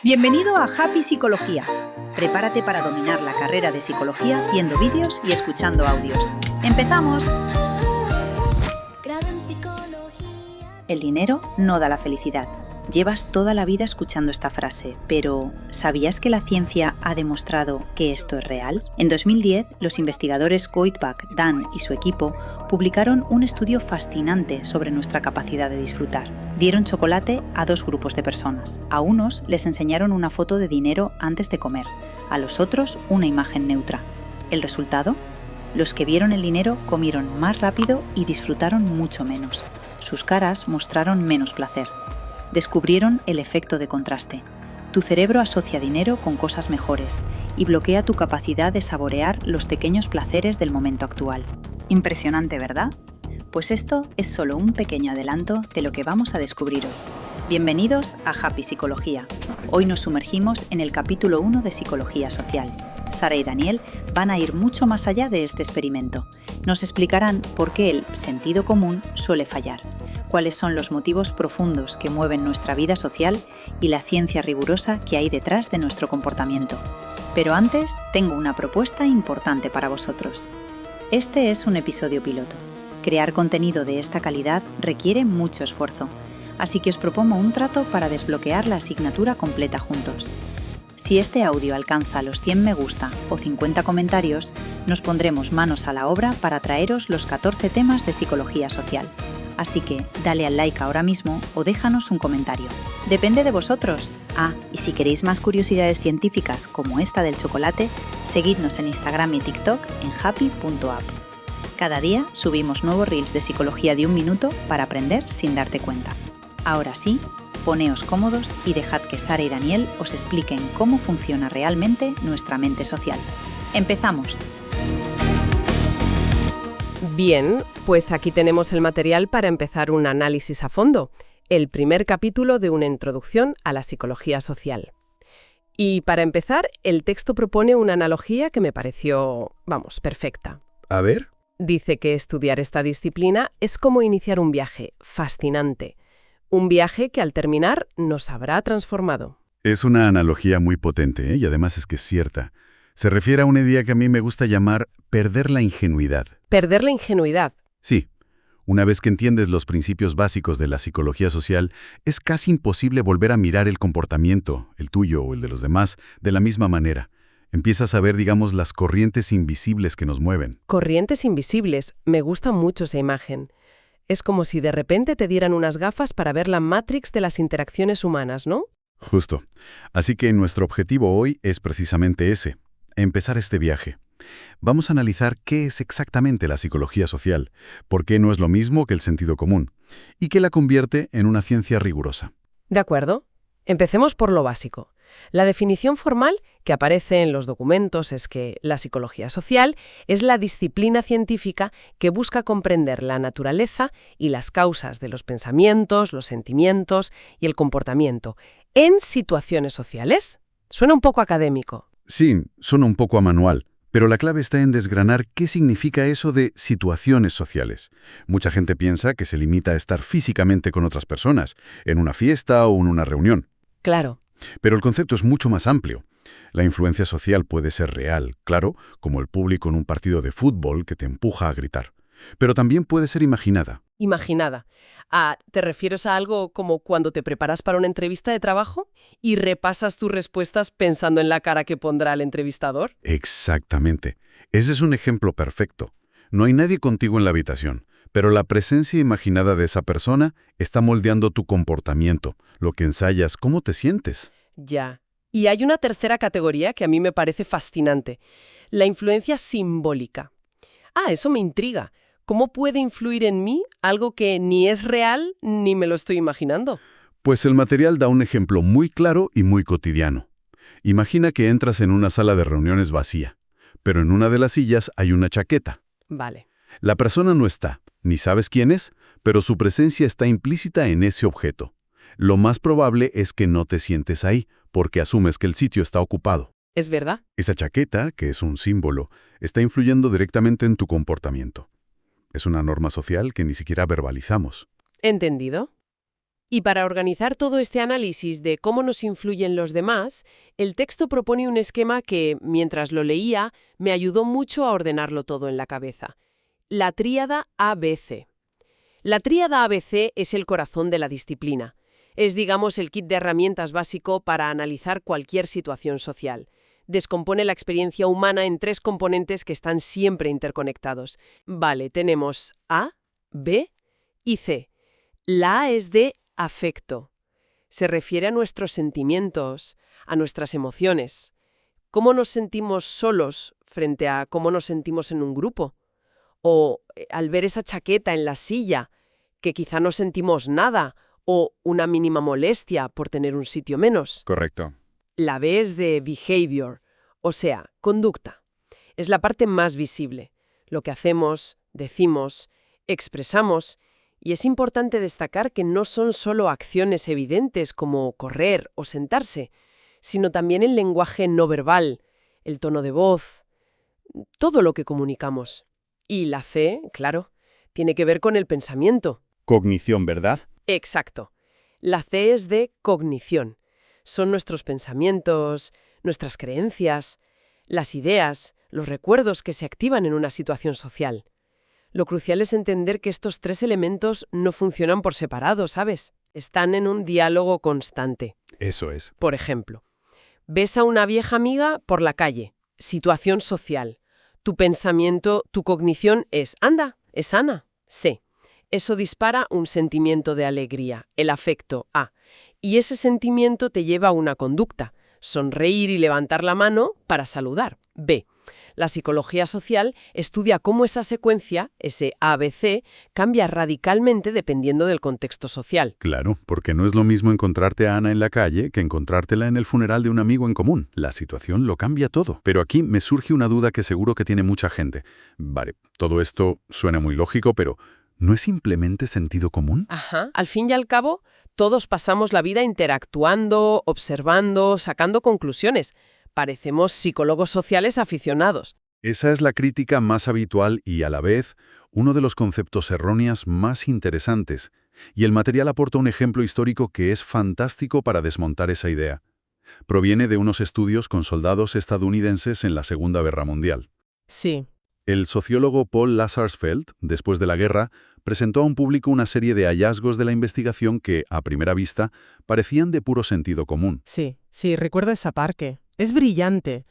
Bienvenido a Happy Psicología. Prepárate para dominar la carrera de psicología viendo vídeos y escuchando audios. ¡Empezamos! El dinero no da la felicidad. Llevas toda la vida escuchando esta frase, pero ¿sabías que la ciencia ha demostrado que esto es real? En 2010, los investigadores Koitbach, Dan y su equipo publicaron un estudio fascinante sobre nuestra capacidad de disfrutar. Dieron chocolate a dos grupos de personas. A unos les enseñaron una foto de dinero antes de comer, a los otros una imagen neutra. ¿El resultado? Los que vieron el dinero comieron más rápido y disfrutaron mucho menos. Sus caras mostraron menos placer. Descubrieron el efecto de contraste. Tu cerebro asocia dinero con cosas mejores y bloquea tu capacidad de saborear los pequeños placeres del momento actual. Impresionante, ¿verdad? Pues esto es solo un pequeño adelanto de lo que vamos a descubrir hoy. Bienvenidos a Happy Psicología. Hoy nos sumergimos en el capítulo 1 de Psicología Social. Sara y Daniel van a ir mucho más allá de este experimento. Nos explicarán por qué el sentido común suele fallar, cuáles son los motivos profundos que mueven nuestra vida social y la ciencia rigurosa que hay detrás de nuestro comportamiento. Pero antes, tengo una propuesta importante para vosotros. Este es un episodio piloto. Crear contenido de esta calidad requiere mucho esfuerzo, así que os propongo un trato para desbloquear la asignatura completa juntos. Si este audio alcanza los 100 me gusta o 50 comentarios, nos pondremos manos a la obra para traeros los 14 temas de psicología social. Así que dale al like ahora mismo o déjanos un comentario. Depende de vosotros. Y si queréis más curiosidades científicas como esta del chocolate, seguidnos en Instagram y TikTok en happy.app. Cada día subimos nuevos reels de psicología de 1 minuto para aprender sin darte cuenta. Ahora sí, poneos cómodos y dejad que Sara y Daniel os expliquen cómo funciona realmente nuestra mente social. ¡Empezamos! Bien, pues aquí tenemos el material para empezar un análisis a fondo, el primer capítulo de una introducción a la psicología social. Y para empezar, el texto propone una analogía que me pareció, perfecta. A ver. Dice que estudiar esta disciplina es como iniciar un viaje fascinante, un viaje que al terminar nos habrá transformado. Es una analogía muy potente, y además es que es cierta. Se refiere a una idea que a mí me gusta llamar perder la ingenuidad. ¿Perder la ingenuidad? Sí. Una vez que entiendes los principios básicos de la psicología social, es casi imposible volver a mirar el comportamiento, el tuyo o el de los demás, de la misma manera. Empiezas a ver, las corrientes invisibles que nos mueven. Corrientes invisibles. Me gusta mucho esa imagen. Es como si de repente te dieran unas gafas para ver la Matrix de las interacciones humanas, ¿no? Justo. Así que nuestro objetivo hoy es precisamente ese, empezar este viaje. Vamos a analizar qué es exactamente la psicología social, por qué no es lo mismo que el sentido común, y qué la convierte en una ciencia rigurosa. De acuerdo. Empecemos por lo básico. La definición formal que aparece en los documentos es que la psicología social es la disciplina científica que busca comprender la naturaleza y las causas de los pensamientos, los sentimientos y el comportamiento en situaciones sociales. Suena un poco académico. Sí, suena un poco a manual, pero la clave está en desgranar qué significa eso de situaciones sociales. Mucha gente piensa que se limita a estar físicamente con otras personas, en una fiesta o en una reunión. Claro. Pero el concepto es mucho más amplio. La influencia social puede ser real, claro, como el público en un partido de fútbol que te empuja a gritar. Pero también puede ser imaginada. Imaginada. ¿Te refieres a algo como cuando te preparas para una entrevista de trabajo y repasas tus respuestas pensando en la cara que pondrá el entrevistador? Exactamente. Ese es un ejemplo perfecto. No hay nadie contigo en la habitación, pero la presencia imaginada de esa persona está moldeando tu comportamiento, lo que ensayas, cómo te sientes. Ya. Y hay una tercera categoría que a mí me parece fascinante, la influencia simbólica. Eso me intriga. ¿Cómo puede influir en mí algo que ni es real ni me lo estoy imaginando? Pues el material da un ejemplo muy claro y muy cotidiano. Imagina que entras en una sala de reuniones vacía, pero en una de las sillas hay una chaqueta. Vale. La persona no está, ni sabes quién es, pero su presencia está implícita en ese objeto. Lo más probable es que no te sientes ahí, porque asumes que el sitio está ocupado. ¿Es verdad? Esa chaqueta, que es un símbolo, está influyendo directamente en tu comportamiento. Es una norma social que ni siquiera verbalizamos. ¿Entendido? Y para organizar todo este análisis de cómo nos influyen los demás, el texto propone un esquema que, mientras lo leía, me ayudó mucho a ordenarlo todo en la cabeza. La tríada ABC. La tríada ABC es el corazón de la disciplina. Es, digamos, el kit de herramientas básico para analizar cualquier situación social. Descompone la experiencia humana en 3 componentes que están siempre interconectados. Vale, tenemos A, B y C. La A es de afecto. Se refiere a nuestros sentimientos, a nuestras emociones. ¿Cómo nos sentimos solos frente a cómo nos sentimos en un grupo? O al ver esa chaqueta en la silla, que quizá no sentimos nada, o una mínima molestia por tener un sitio menos. Correcto. La B es de behavior, o sea, conducta. Es la parte más visible. Lo que hacemos, decimos, expresamos. Y es importante destacar que no son solo acciones evidentes como correr o sentarse, sino también el lenguaje no verbal, el tono de voz, todo lo que comunicamos. Y la C, claro, tiene que ver con el pensamiento. Cognición, ¿verdad? Exacto. La C es de cognición. Son nuestros pensamientos, nuestras creencias, las ideas, los recuerdos que se activan en una situación social. Lo crucial es entender que estos 3 elementos no funcionan por separado, ¿sabes? Están en un diálogo constante. Eso es. Por ejemplo, ves a una vieja amiga por la calle, situación social. Tu pensamiento, tu cognición es, anda, es Ana, C. Eso dispara un sentimiento de alegría, el afecto, A. Y ese sentimiento te lleva a una conducta, sonreír y levantar la mano para saludar, B. La psicología social estudia cómo esa secuencia, ese ABC, cambia radicalmente dependiendo del contexto social. Claro, porque no es lo mismo encontrarte a Ana en la calle que encontrártela en el funeral de un amigo en común. La situación lo cambia todo. Pero aquí me surge una duda que seguro que tiene mucha gente. Vale, todo esto suena muy lógico, pero ¿no es simplemente sentido común? Ajá. Al fin y al cabo, todos pasamos la vida interactuando, observando, sacando conclusiones. Parecemos psicólogos sociales aficionados. Esa es la crítica más habitual y, a la vez, uno de los conceptos erróneos más interesantes. Y el material aporta un ejemplo histórico que es fantástico para desmontar esa idea. Proviene de unos estudios con soldados estadounidenses en la Segunda Guerra Mundial. Sí. El sociólogo Paul Lazarsfeld, después de la guerra, presentó a un público una serie de hallazgos de la investigación que, a primera vista, parecían de puro sentido común. Sí, recuerdo esa parte. Es brillante.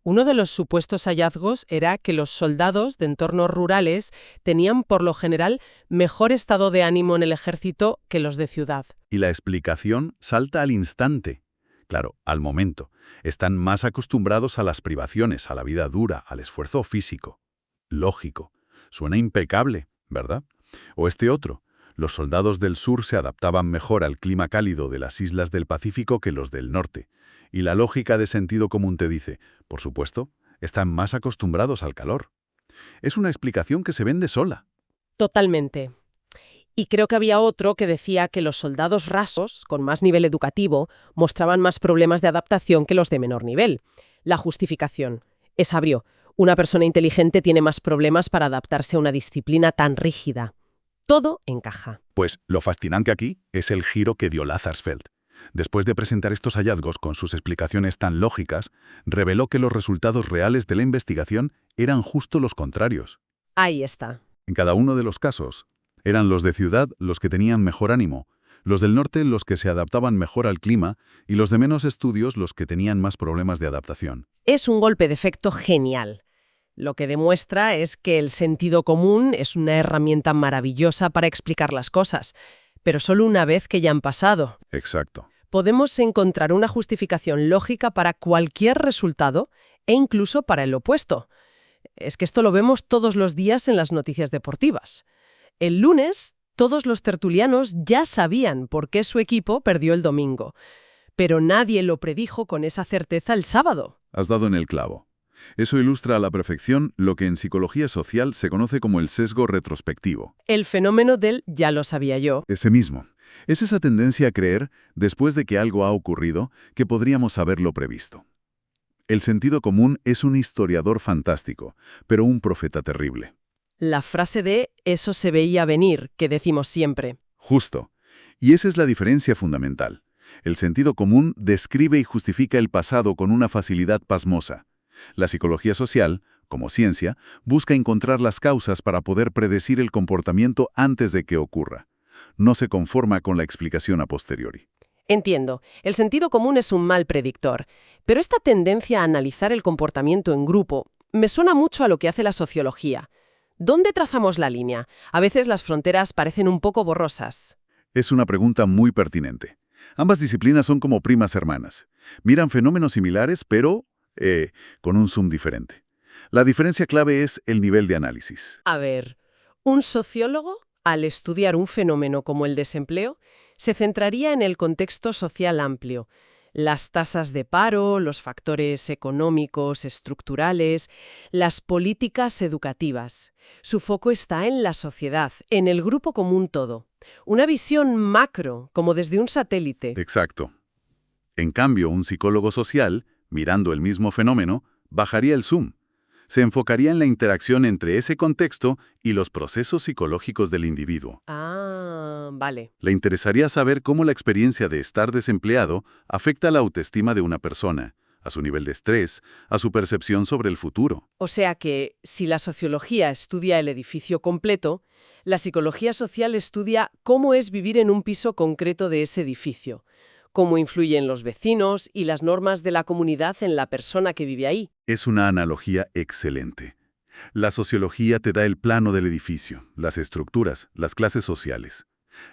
Uno de los supuestos hallazgos era que los soldados de entornos rurales tenían, por lo general, mejor estado de ánimo en el ejército que los de ciudad. Y la explicación salta al instante. Claro, al momento. Están más acostumbrados a las privaciones, a la vida dura, al esfuerzo físico. Lógico. Suena impecable, ¿verdad? O este otro. Los soldados del sur se adaptaban mejor al clima cálido de las islas del Pacífico que los del norte. Y la lógica de sentido común te dice, por supuesto, están más acostumbrados al calor. Es una explicación que se vende sola. Totalmente. Y creo que había otro que decía que los soldados rasos, con más nivel educativo, mostraban más problemas de adaptación que los de menor nivel. La justificación. Es obvio. Una persona inteligente tiene más problemas para adaptarse a una disciplina tan rígida. Todo encaja. Pues lo fascinante aquí es el giro que dio Lazarsfeld. Después de presentar estos hallazgos con sus explicaciones tan lógicas, reveló que los resultados reales de la investigación eran justo los contrarios. Ahí está. En cada uno de los casos, eran los de ciudad los que tenían mejor ánimo, los del norte los que se adaptaban mejor al clima y los de menos estudios los que tenían más problemas de adaptación. Es un golpe de efecto genial. Lo que demuestra es que el sentido común es una herramienta maravillosa para explicar las cosas, pero solo una vez que ya han pasado. Exacto. Podemos encontrar una justificación lógica para cualquier resultado e incluso para el opuesto. Es que esto lo vemos todos los días en las noticias deportivas. El lunes, todos los tertulianos ya sabían por qué su equipo perdió el domingo, pero nadie lo predijo con esa certeza el sábado. Has dado en el clavo. Eso ilustra a la perfección lo que en psicología social se conoce como el sesgo retrospectivo. El fenómeno del ya lo sabía yo. Ese mismo. Es esa tendencia a creer, después de que algo ha ocurrido, que podríamos haberlo previsto. El sentido común es un historiador fantástico, pero un profeta terrible. La frase de «eso se veía venir» que decimos siempre. Justo. Y esa es la diferencia fundamental. El sentido común describe y justifica el pasado con una facilidad pasmosa. La psicología social, como ciencia, busca encontrar las causas para poder predecir el comportamiento antes de que ocurra. No se conforma con la explicación a posteriori. Entiendo, el sentido común es un mal predictor, pero esta tendencia a analizar el comportamiento en grupo me suena mucho a lo que hace la sociología. ¿Dónde trazamos la línea? A veces las fronteras parecen un poco borrosas. Es una pregunta muy pertinente. Ambas disciplinas son como primas hermanas. Miran fenómenos similares, pero con un zoom diferente. La diferencia clave es el nivel de análisis. A ver, un sociólogo, al estudiar un fenómeno como el desempleo, se centraría en el contexto social amplio, las tasas de paro, los factores económicos, estructurales, las políticas educativas. Su foco está en la sociedad, en el grupo común todo. Una visión macro, como desde un satélite. Exacto. En cambio, un psicólogo social, mirando el mismo fenómeno, bajaría el zoom. Se enfocaría en la interacción entre ese contexto y los procesos psicológicos del individuo. Ah, vale. Le interesaría saber cómo la experiencia de estar desempleado afecta a la autoestima de una persona, a su nivel de estrés, a su percepción sobre el futuro. O sea que, si la sociología estudia el edificio completo, la psicología social estudia cómo es vivir en un piso concreto de ese edificio, cómo influyen los vecinos y las normas de la comunidad en la persona que vive ahí. Es una analogía excelente. La sociología te da el plano del edificio, las estructuras, las clases sociales.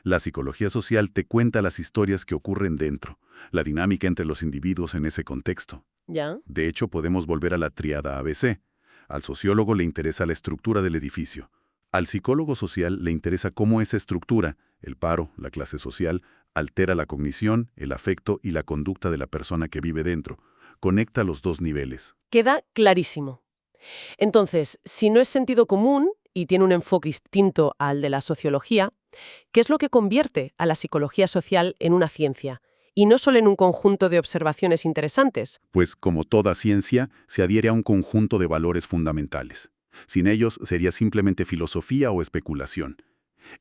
La psicología social te cuenta las historias que ocurren dentro, la dinámica entre los individuos en ese contexto. ¿Ya? De hecho, podemos volver a la tríada ABC. Al sociólogo le interesa la estructura del edificio. Al psicólogo social le interesa cómo esa estructura, el paro, la clase social, altera la cognición, el afecto y la conducta de la persona que vive dentro. Conecta los dos niveles. Queda clarísimo. Entonces, si no es sentido común y tiene un enfoque distinto al de la sociología, ¿qué es lo que convierte a la psicología social en una ciencia? Y no solo en un conjunto de observaciones interesantes. Pues, como toda ciencia, se adhiere a un conjunto de valores fundamentales. Sin ellos, sería simplemente filosofía o especulación.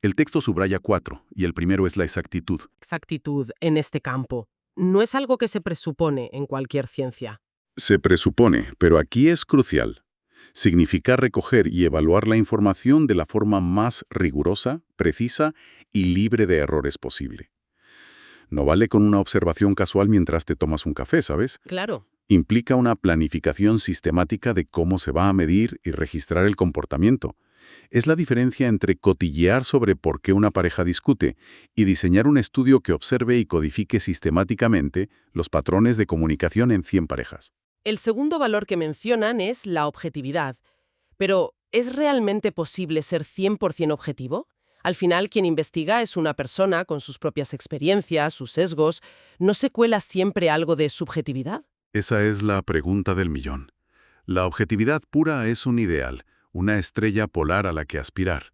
El texto subraya 4, y el primero es la exactitud. Exactitud en este campo. No es algo que se presupone en cualquier ciencia. Se presupone, pero aquí es crucial. Significa recoger y evaluar la información de la forma más rigurosa, precisa y libre de errores posible. No vale con una observación casual mientras te tomas un café, ¿sabes? Claro. Implica una planificación sistemática de cómo se va a medir y registrar el comportamiento. Es la diferencia entre cotillear sobre por qué una pareja discute y diseñar un estudio que observe y codifique sistemáticamente los patrones de comunicación en 100 parejas. El segundo valor que mencionan es la objetividad. Pero, ¿es realmente posible ser 100% objetivo? Al final, quien investiga es una persona con sus propias experiencias, sus sesgos. ¿No se cuela siempre algo de subjetividad? Esa es la pregunta del millón. La objetividad pura es un ideal, una estrella polar a la que aspirar.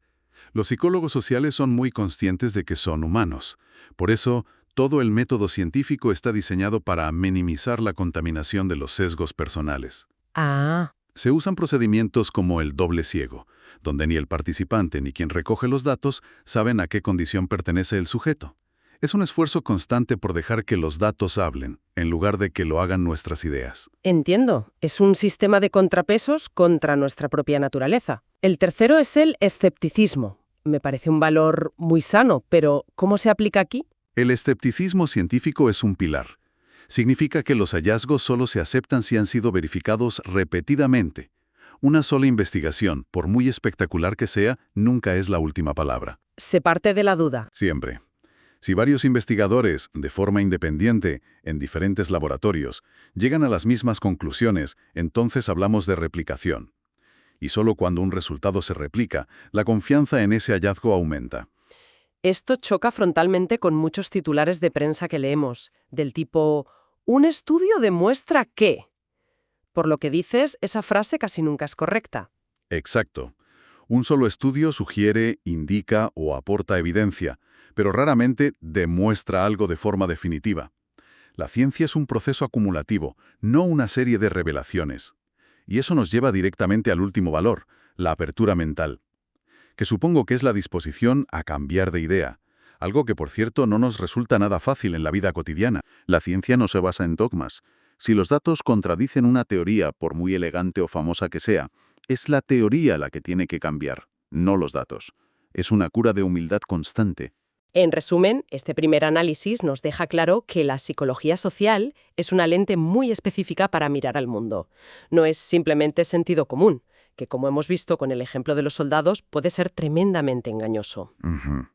Los psicólogos sociales son muy conscientes de que son humanos. Por eso, todo el método científico está diseñado para minimizar la contaminación de los sesgos personales. Ah. Se usan procedimientos como el doble ciego, donde ni el participante ni quien recoge los datos saben a qué condición pertenece el sujeto. Es un esfuerzo constante por dejar que los datos hablen, en lugar de que lo hagan nuestras ideas. Entiendo. Es un sistema de contrapesos contra nuestra propia naturaleza. El tercero es el escepticismo. Me parece un valor muy sano, pero ¿cómo se aplica aquí? El escepticismo científico es un pilar. Significa que los hallazgos solo se aceptan si han sido verificados repetidamente. Una sola investigación, por muy espectacular que sea, nunca es la última palabra. Se parte de la duda. Siempre. Si varios investigadores, de forma independiente, en diferentes laboratorios, llegan a las mismas conclusiones, entonces hablamos de replicación. Y solo cuando un resultado se replica, la confianza en ese hallazgo aumenta. Esto choca frontalmente con muchos titulares de prensa que leemos, del tipo, «Un estudio demuestra que». Por lo que dices, esa frase casi nunca es correcta. Exacto. Un solo estudio sugiere, indica o aporta evidencia, pero raramente demuestra algo de forma definitiva. La ciencia es un proceso acumulativo, no una serie de revelaciones. Y eso nos lleva directamente al último valor, la apertura mental, que supongo que es la disposición a cambiar de idea, Algo que, por cierto, no nos resulta nada fácil en la vida cotidiana. La ciencia no se basa en dogmas. Si los datos contradicen una teoría, por muy elegante o famosa que sea, es la teoría la que tiene que cambiar, no los datos. Es una cura de humildad constante. En resumen, este primer análisis nos deja claro que la psicología social es una lente muy específica para mirar al mundo. No es simplemente sentido común, que como hemos visto con el ejemplo de los soldados, puede ser tremendamente engañoso. Ujú.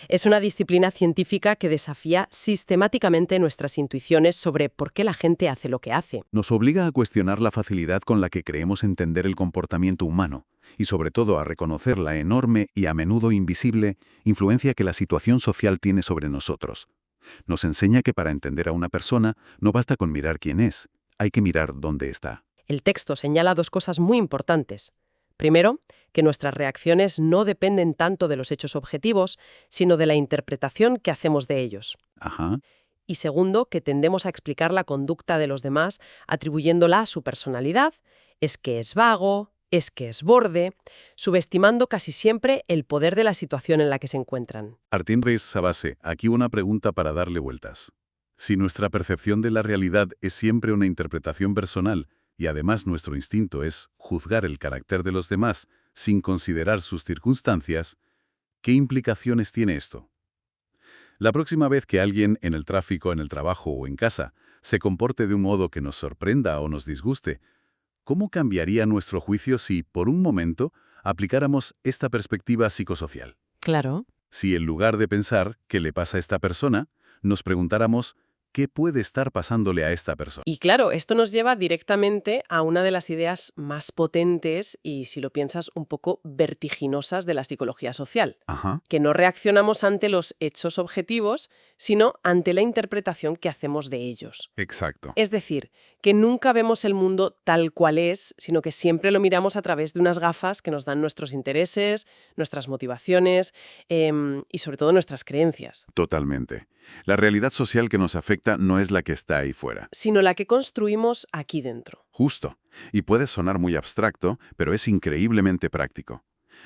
Es una disciplina científica que desafía sistemáticamente nuestras intuiciones sobre por qué la gente hace lo que hace. Nos obliga a cuestionar la facilidad con la que creemos entender el comportamiento humano y sobre todo a reconocer la enorme y a menudo invisible influencia que la situación social tiene sobre nosotros. Nos enseña que para entender a una persona no basta con mirar quién es, hay que mirar dónde está. El texto señala dos cosas muy importantes. Primero, que nuestras reacciones no dependen tanto de los hechos objetivos, sino de la interpretación que hacemos de ellos. Ajá. Y segundo, que tendemos a explicar la conducta de los demás atribuyéndola a su personalidad, es que es vago, es que es borde, subestimando casi siempre el poder de la situación en la que se encuentran. Artin Reis Sabase, aquí una pregunta para darle vueltas. Si nuestra percepción de la realidad es siempre una interpretación personal, y además nuestro instinto es juzgar el carácter de los demás sin considerar sus circunstancias, ¿qué implicaciones tiene esto? La próxima vez que alguien en el tráfico, en el trabajo o en casa se comporte de un modo que nos sorprenda o nos disguste, ¿cómo cambiaría nuestro juicio si, por un momento, aplicáramos esta perspectiva psicosocial? Claro. Si en lugar de pensar ¿qué le pasa a esta persona?, nos preguntáramos ¿qué puede estar pasándole a esta persona? Y claro, esto nos lleva directamente a una de las ideas más potentes y, si lo piensas, un poco vertiginosas de la psicología social. Ajá. Que no reaccionamos ante los hechos objetivos, sino ante la interpretación que hacemos de ellos. Exacto. Es decir, que nunca vemos el mundo tal cual es, sino que siempre lo miramos a través de unas gafas que nos dan nuestros intereses, nuestras motivaciones y sobre todo nuestras creencias. Totalmente. La realidad social que nos afecta no es la que está ahí fuera. Sino la que construimos aquí dentro. Justo. Y puede sonar muy abstracto, pero es increíblemente práctico.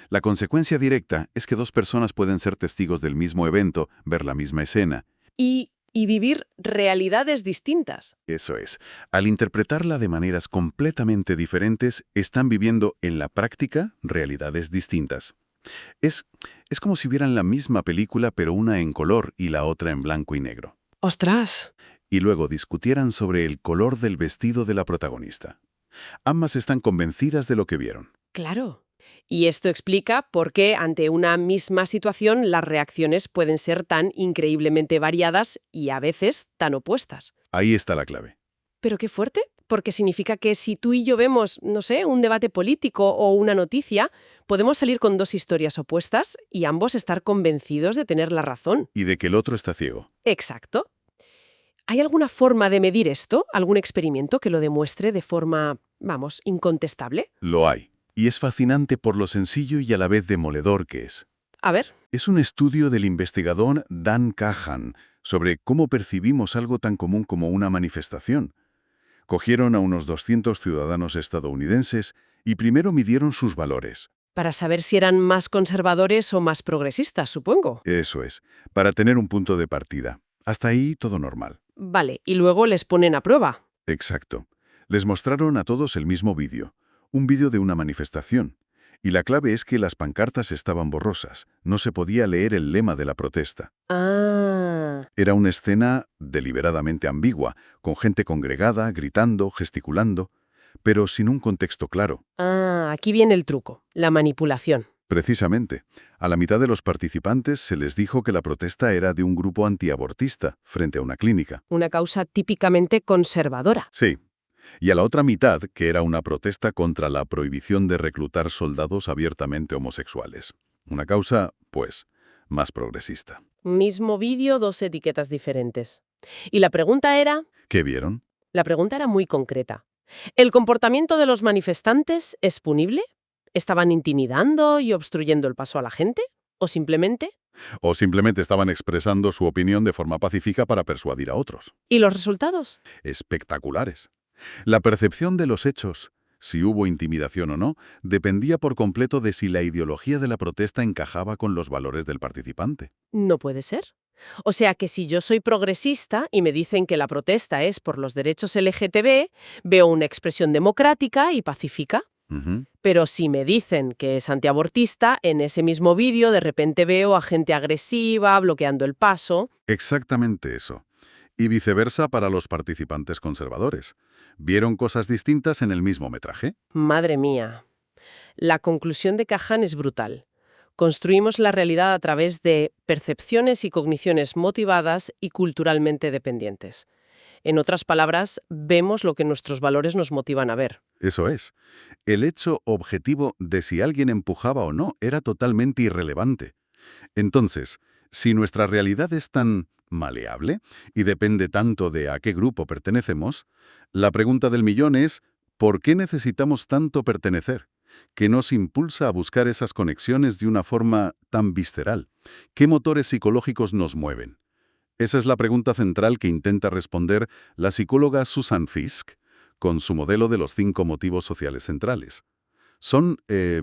La consecuencia directa es que dos personas pueden ser testigos del mismo evento, ver la misma escena. Y vivir realidades distintas. Eso es. Al interpretarla de maneras completamente diferentes, están viviendo en la práctica realidades distintas. Es como si vieran la misma película, pero una en color y la otra en blanco y negro. ¡Ostras! Y luego discutieran sobre el color del vestido de la protagonista. Ambas están convencidas de lo que vieron. Claro. Y esto explica por qué ante una misma situación las reacciones pueden ser tan increíblemente variadas y a veces tan opuestas. Ahí está la clave. ¿Pero qué fuerte? Porque significa que si tú y yo vemos, no sé, un debate político o una noticia, podemos salir con dos historias opuestas y ambos estar convencidos de tener la razón. Y de que el otro está ciego. Exacto. ¿Hay alguna forma de medir esto? ¿Algún experimento que lo demuestre de forma, vamos, incontestable? Lo hay. Y es fascinante por lo sencillo y a la vez demoledor que es. A ver. Es un estudio del investigador Dan Kahan sobre cómo percibimos algo tan común como una manifestación. Cogieron a unos 200 ciudadanos estadounidenses y primero midieron sus valores. Para saber si eran más conservadores o más progresistas, supongo. Eso es, para tener un punto de partida. Hasta ahí todo normal. Vale, y luego les ponen a prueba. Exacto. Les mostraron a todos el mismo vídeo, un vídeo de una manifestación. Y la clave es que las pancartas estaban borrosas, no se podía leer el lema de la protesta. Ah. Era una escena deliberadamente ambigua, con gente congregada, gritando, gesticulando, pero sin un contexto claro. Ah, aquí viene el truco, la manipulación. Precisamente, a la mitad de los participantes se les dijo que la protesta era de un grupo antiabortista frente a una clínica. Una causa típicamente conservadora. Sí. Y a la otra mitad, que era una protesta contra la prohibición de reclutar soldados abiertamente homosexuales. Una causa, pues, más progresista. Mismo vídeo, dos etiquetas diferentes. Y la pregunta era... ¿Qué vieron? La pregunta era muy concreta. ¿El comportamiento de los manifestantes es punible? ¿Estaban intimidando y obstruyendo el paso a la gente? ¿O simplemente? O simplemente estaban expresando su opinión de forma pacífica para persuadir a otros. ¿Y los resultados? Espectaculares. La percepción de los hechos si hubo intimidación o no, dependía por completo de si la ideología de la protesta encajaba con los valores del participante. No puede ser. O sea que si yo soy progresista y me dicen que la protesta es por los derechos LGTB, veo una expresión democrática y pacífica. Ujú. Pero si me dicen que es antiabortista, en ese mismo vídeo de repente veo a gente agresiva, bloqueando el paso. Exactamente eso. Y viceversa para los participantes conservadores. ¿Vieron cosas distintas en el mismo metraje? Madre mía. La conclusión de Kahan es brutal. Construimos la realidad a través de percepciones y cogniciones motivadas y culturalmente dependientes. En otras palabras, vemos lo que nuestros valores nos motivan a ver. Eso es. El hecho objetivo de si alguien empujaba o no era totalmente irrelevante. Entonces, si nuestra realidad es tan maleable y depende tanto de a qué grupo pertenecemos, la pregunta del millón es, ¿por qué necesitamos tanto pertenecer? ¿Qué nos impulsa a buscar esas conexiones de una forma tan visceral? ¿Qué motores psicológicos nos mueven? Esa es la pregunta central que intenta responder la psicóloga Susan Fiske con su modelo de los 5 motivos sociales centrales. Son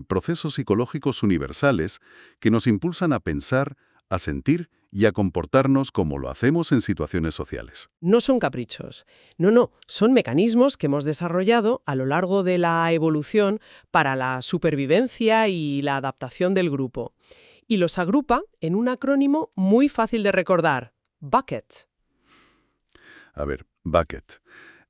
procesos psicológicos universales que nos impulsan a pensar, a sentir y a comportarnos como lo hacemos en situaciones sociales. No son caprichos. No, son mecanismos que hemos desarrollado a lo largo de la evolución para la supervivencia y la adaptación del grupo. Y los agrupa en un acrónimo muy fácil de recordar: BUCKET. A ver, bucket.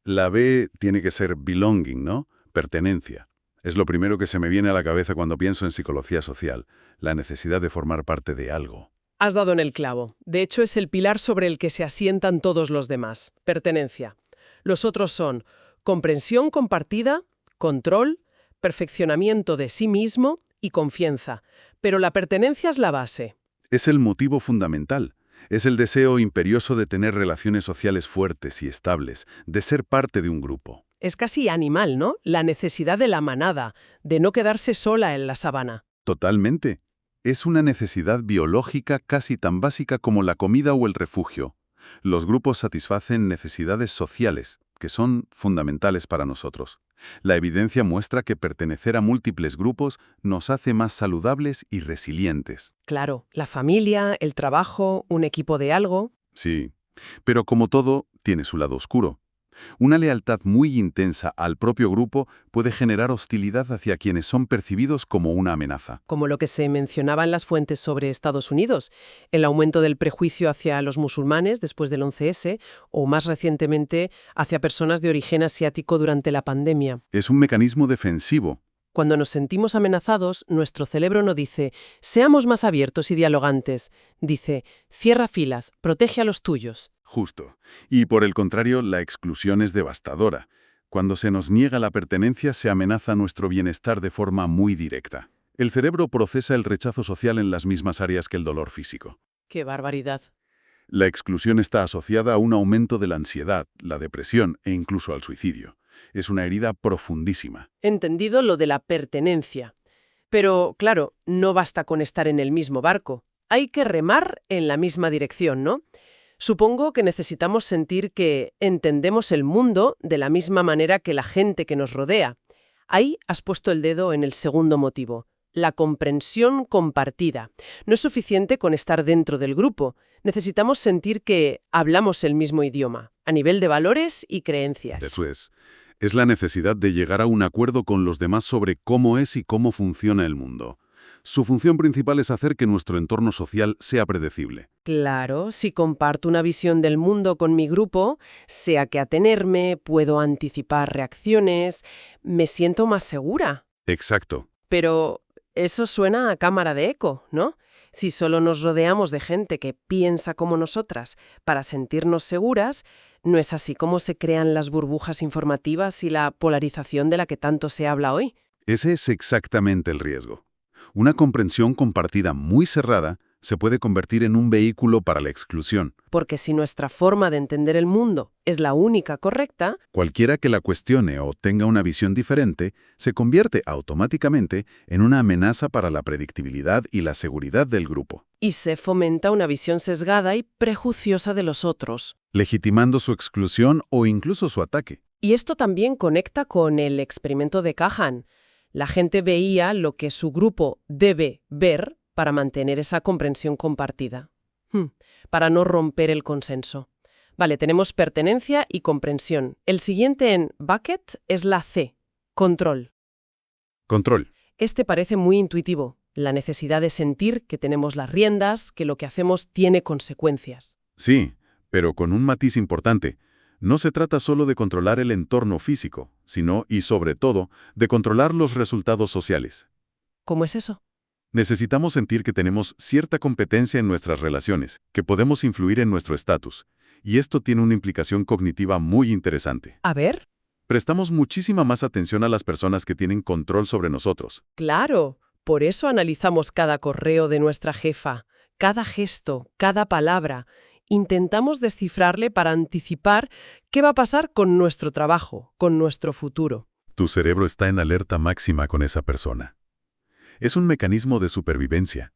La B tiene que ser belonging, ¿no? Pertenencia. Es lo primero que se me viene a la cabeza cuando pienso en psicología social, la necesidad de formar parte de algo. Has dado en el clavo. De hecho, es el pilar sobre el que se asientan todos los demás: pertenencia. Los otros son comprensión compartida, control, perfeccionamiento de sí mismo y confianza. Pero la pertenencia es la base. Es el motivo fundamental. Es el deseo imperioso de tener relaciones sociales fuertes y estables, de ser parte de un grupo. Es casi animal, ¿no? La necesidad de la manada, de no quedarse sola en la sabana. Totalmente. Es una necesidad biológica casi tan básica como la comida o el refugio. Los grupos satisfacen necesidades sociales, que son fundamentales para nosotros. La evidencia muestra que pertenecer a múltiples grupos nos hace más saludables y resilientes. Claro, la familia, el trabajo, un equipo de algo. Sí, pero como todo, tiene su lado oscuro. Una lealtad muy intensa al propio grupo puede generar hostilidad hacia quienes son percibidos como una amenaza. Como lo que se mencionaba en las fuentes sobre Estados Unidos, el aumento del prejuicio hacia los musulmanes después del 11S, o más recientemente hacia personas de origen asiático durante la pandemia. Es un mecanismo defensivo. Cuando nos sentimos amenazados, nuestro cerebro no dice «seamos más abiertos y dialogantes», dice «cierra filas, protege a los tuyos». Justo. Y por el contrario, la exclusión es devastadora. Cuando se nos niega la pertenencia, se amenaza nuestro bienestar de forma muy directa. El cerebro procesa el rechazo social en las mismas áreas que el dolor físico. ¡Qué barbaridad! La exclusión está asociada a un aumento de la ansiedad, la depresión e incluso al suicidio. Es una herida profundísima. Entendido lo de la pertenencia. Pero, claro, no basta con estar en el mismo barco. Hay que remar en la misma dirección, ¿no? Supongo que necesitamos sentir que entendemos el mundo de la misma manera que la gente que nos rodea. Ahí has puesto el dedo en el segundo motivo, la comprensión compartida. No es suficiente con estar dentro del grupo. Necesitamos sentir que hablamos el mismo idioma, a nivel de valores y creencias. Eso es. Es la necesidad de llegar a un acuerdo con los demás sobre cómo es y cómo funciona el mundo. Su función principal es hacer que nuestro entorno social sea predecible. Claro, si comparto una visión del mundo con mi grupo, sé a qué atenerme, puedo anticipar reacciones, me siento más segura. Exacto. Pero eso suena a cámara de eco, ¿no? Si solo nos rodeamos de gente que piensa como nosotras para sentirnos seguras, ¿no es así como se crean las burbujas informativas y la polarización de la que tanto se habla hoy? Ese es exactamente el riesgo. Una comprensión compartida muy cerrada se puede convertir en un vehículo para la exclusión. Porque si nuestra forma de entender el mundo es la única correcta, Cualquiera que la cuestione o tenga una visión diferente se convierte automáticamente en una amenaza para la predictibilidad y la seguridad del grupo, y se fomenta una visión sesgada y prejuiciosa de los otros. legitimando su exclusión o incluso su ataque. Y esto también conecta con el experimento de Kahan. La gente veía lo que su grupo debe ver para mantener esa comprensión compartida, para no romper el consenso. Vale, tenemos pertenencia y comprensión. El siguiente en bucket es la C, control. Control. Este parece muy intuitivo, la necesidad de sentir que tenemos las riendas, que lo que hacemos tiene consecuencias. Sí, pero con un matiz importante. No se trata solo de controlar el entorno físico, sino, y sobre todo, de controlar los resultados sociales. ¿Cómo es eso? Necesitamos sentir que tenemos cierta competencia en nuestras relaciones, que podemos influir en nuestro estatus. Y esto tiene una implicación cognitiva muy interesante. A ver. Prestamos muchísima más atención a las personas que tienen control sobre nosotros. Claro, por eso analizamos cada correo de nuestra jefa, cada gesto, cada palabra. Intentamos descifrarle para anticipar qué va a pasar con nuestro trabajo, con nuestro futuro. Tu cerebro está en alerta máxima con esa persona. Es un mecanismo de supervivencia.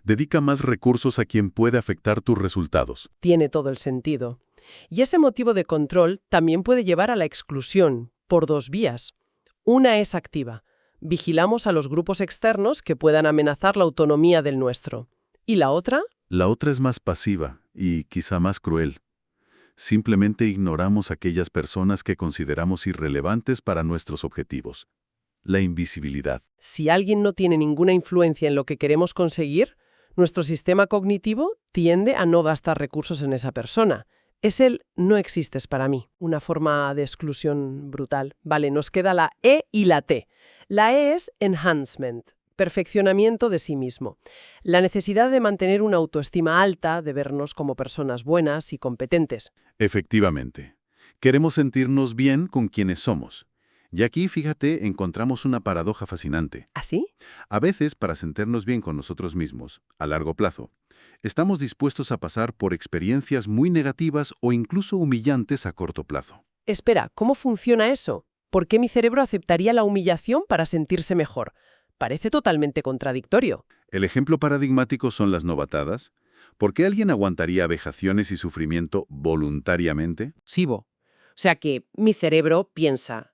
Dedica más recursos a quien puede afectar tus resultados. Tiene todo el sentido. Y ese motivo de control también puede llevar a la exclusión, por dos vías. Una es activa. Vigilamos a los grupos externos que puedan amenazar la autonomía del nuestro. ¿Y la otra? La otra es más pasiva y quizá más cruel. Simplemente ignoramos a aquellas personas que consideramos irrelevantes para nuestros objetivos. La invisibilidad. Si alguien no tiene ninguna influencia en lo que queremos conseguir, nuestro sistema cognitivo tiende a no gastar recursos en esa persona. Es el no existes para mí, una forma de exclusión brutal. Vale, nos queda la E y la T. La E es enhancement, perfeccionamiento de sí mismo. La necesidad de mantener una autoestima alta, de vernos como personas buenas y competentes. Efectivamente. Queremos sentirnos bien con quienes somos. Y aquí, fíjate, encontramos una paradoja fascinante. ¿Así? A veces, para sentirnos bien con nosotros mismos, a largo plazo, estamos dispuestos a pasar por experiencias muy negativas o incluso humillantes a corto plazo. Espera, ¿cómo funciona eso? ¿Por qué mi cerebro aceptaría la humillación para sentirse mejor? Parece totalmente contradictorio. El ejemplo paradigmático son las novatadas. ¿Por qué alguien aguantaría vejaciones y sufrimiento voluntariamente? O sea que mi cerebro piensa,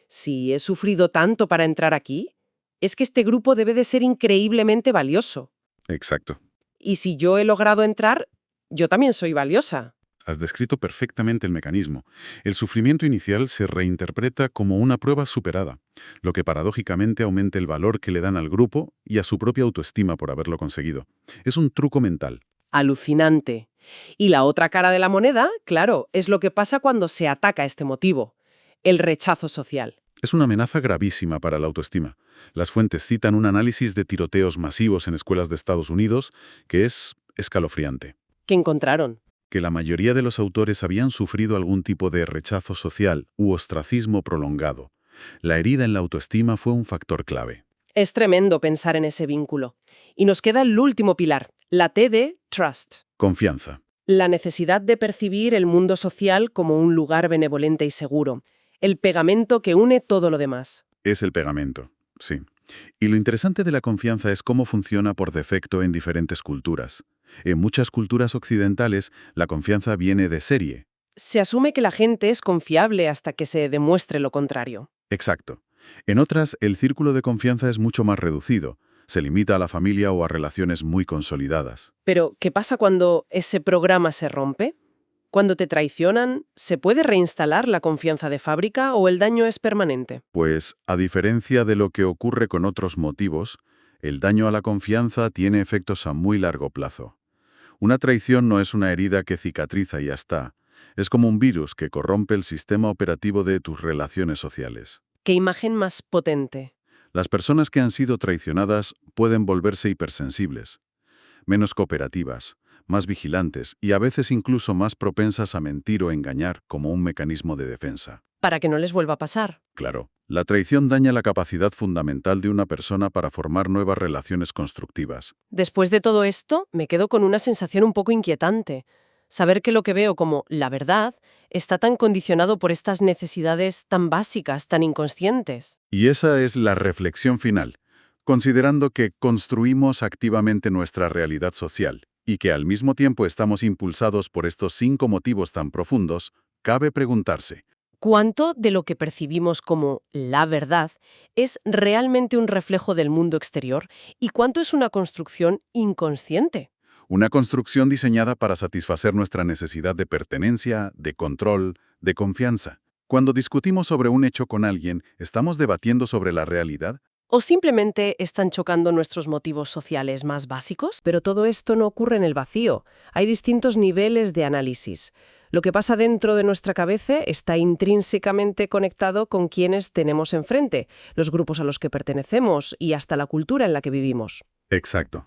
si he sufrido tanto para entrar aquí, es que este grupo debe de ser increíblemente valioso. Exacto. Y si yo he logrado entrar, yo también soy valiosa. Has descrito perfectamente el mecanismo. El sufrimiento inicial se reinterpreta como una prueba superada, lo que paradójicamente aumenta el valor que le dan al grupo y a su propia autoestima por haberlo conseguido. Es un truco mental. Alucinante. Y la otra cara de la moneda, claro, es lo que pasa cuando se ataca este motivo, el rechazo social. Es una amenaza gravísima para la autoestima. Las fuentes citan un análisis de tiroteos masivos en escuelas de Estados Unidos que es escalofriante. ¿Qué encontraron? Que la mayoría de los autores habían sufrido algún tipo de rechazo social u ostracismo prolongado. La herida en la autoestima fue un factor clave. Es tremendo pensar en ese vínculo. Y nos queda el último pilar, la T de trust. Confianza. La necesidad de percibir el mundo social como un lugar benevolente y seguro. El pegamento que une todo lo demás. Es el pegamento, sí. Y lo interesante de la confianza es cómo funciona por defecto en diferentes culturas. En muchas culturas occidentales, la confianza viene de serie. Se asume que la gente es confiable hasta que se demuestre lo contrario. Exacto. En otras, el círculo de confianza es mucho más reducido. Se limita a la familia o a relaciones muy consolidadas. Pero, ¿qué pasa cuando ese programa se rompe? Cuando te traicionan, ¿se puede reinstalar la confianza de fábrica o el daño es permanente? Pues, a diferencia de lo que ocurre con otros motivos, el daño a la confianza tiene efectos a muy largo plazo. Una traición no es una herida que cicatriza y ya está. Es como un virus que corrompe el sistema operativo de tus relaciones sociales. ¿Qué imagen más potente? Las personas que han sido traicionadas pueden volverse hipersensibles, menos cooperativas, más vigilantes y a veces incluso más propensas a mentir o engañar como un mecanismo de defensa. Para que no les vuelva a pasar. Claro, la traición daña la capacidad fundamental de una persona para formar nuevas relaciones constructivas. Después de todo esto, me quedo con una sensación un poco inquietante. Saber que lo que veo como la verdad está tan condicionado por estas necesidades tan básicas, tan inconscientes. Y esa es la reflexión final, considerando que construimos activamente nuestra realidad social y que al mismo tiempo estamos impulsados por estos 5 motivos tan profundos, cabe preguntarse, ¿Cuánto de lo que percibimos como la verdad es realmente un reflejo del mundo exterior y cuánto es una construcción inconsciente? Una construcción diseñada para satisfacer nuestra necesidad de pertenencia, de control, de confianza. Cuando discutimos sobre un hecho con alguien, ¿estamos debatiendo sobre la realidad? ¿O simplemente están chocando nuestros motivos sociales más básicos? Pero todo esto no ocurre en el vacío. Hay distintos niveles de análisis. Lo que pasa dentro de nuestra cabeza está intrínsecamente conectado con quienes tenemos enfrente, los grupos a los que pertenecemos y hasta la cultura en la que vivimos. Exacto.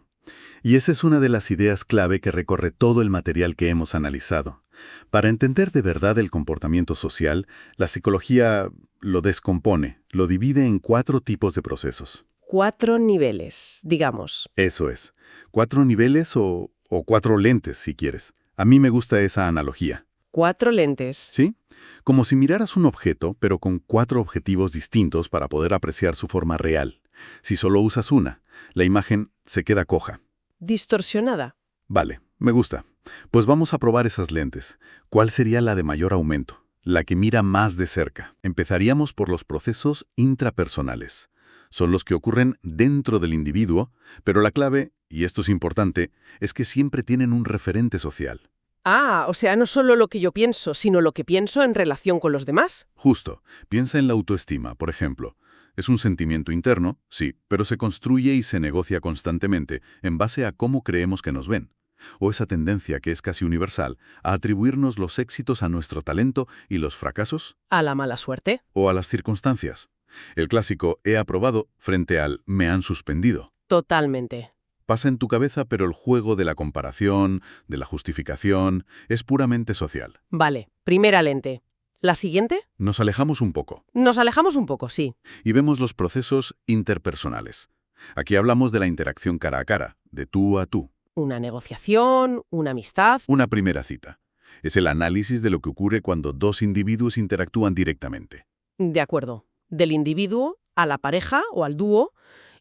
Y esa es una de las ideas clave que recorre todo el material que hemos analizado. Para entender de verdad el comportamiento social, la psicología lo descompone, lo divide en 4 tipos de procesos. 4 niveles, digamos. Eso es. 4 niveles o 4 lentes, si quieres. A mí me gusta esa analogía. 4 lentes. ¿Sí? Como si miraras un objeto, pero con 4 objetivos distintos para poder apreciar su forma real. Si solo usas una, la imagen se queda coja. Distorsionada. Vale, me gusta. Pues vamos a probar esas lentes. ¿Cuál sería la de mayor aumento? La que mira más de cerca. Empezaríamos por los procesos intrapersonales. Son los que ocurren dentro del individuo, pero la clave, y esto es importante, es que siempre tienen un referente social. Ah, o sea, no solo lo que yo pienso, sino lo que pienso en relación con los demás. Justo. Piensa en la autoestima, por ejemplo. Es un sentimiento interno, sí, pero se construye y se negocia constantemente en base a cómo creemos que nos ven. O esa tendencia que es casi universal a atribuirnos los éxitos a nuestro talento y los fracasos, A la mala suerte. o a las circunstancias. El clásico he aprobado frente al me han suspendido. Totalmente. Pasa en tu cabeza, pero el juego de la comparación, de la justificación, es puramente social. Vale, primera lente. ¿La siguiente? Nos alejamos un poco Nos alejamos un poco, sí. y vemos los procesos interpersonales. Aquí hablamos de la interacción cara a cara, de tú a tú. Una negociación, una amistad. Una primera cita. Es el análisis de lo que ocurre cuando 2 individuos interactúan directamente. De acuerdo. Del individuo a la pareja o al dúo,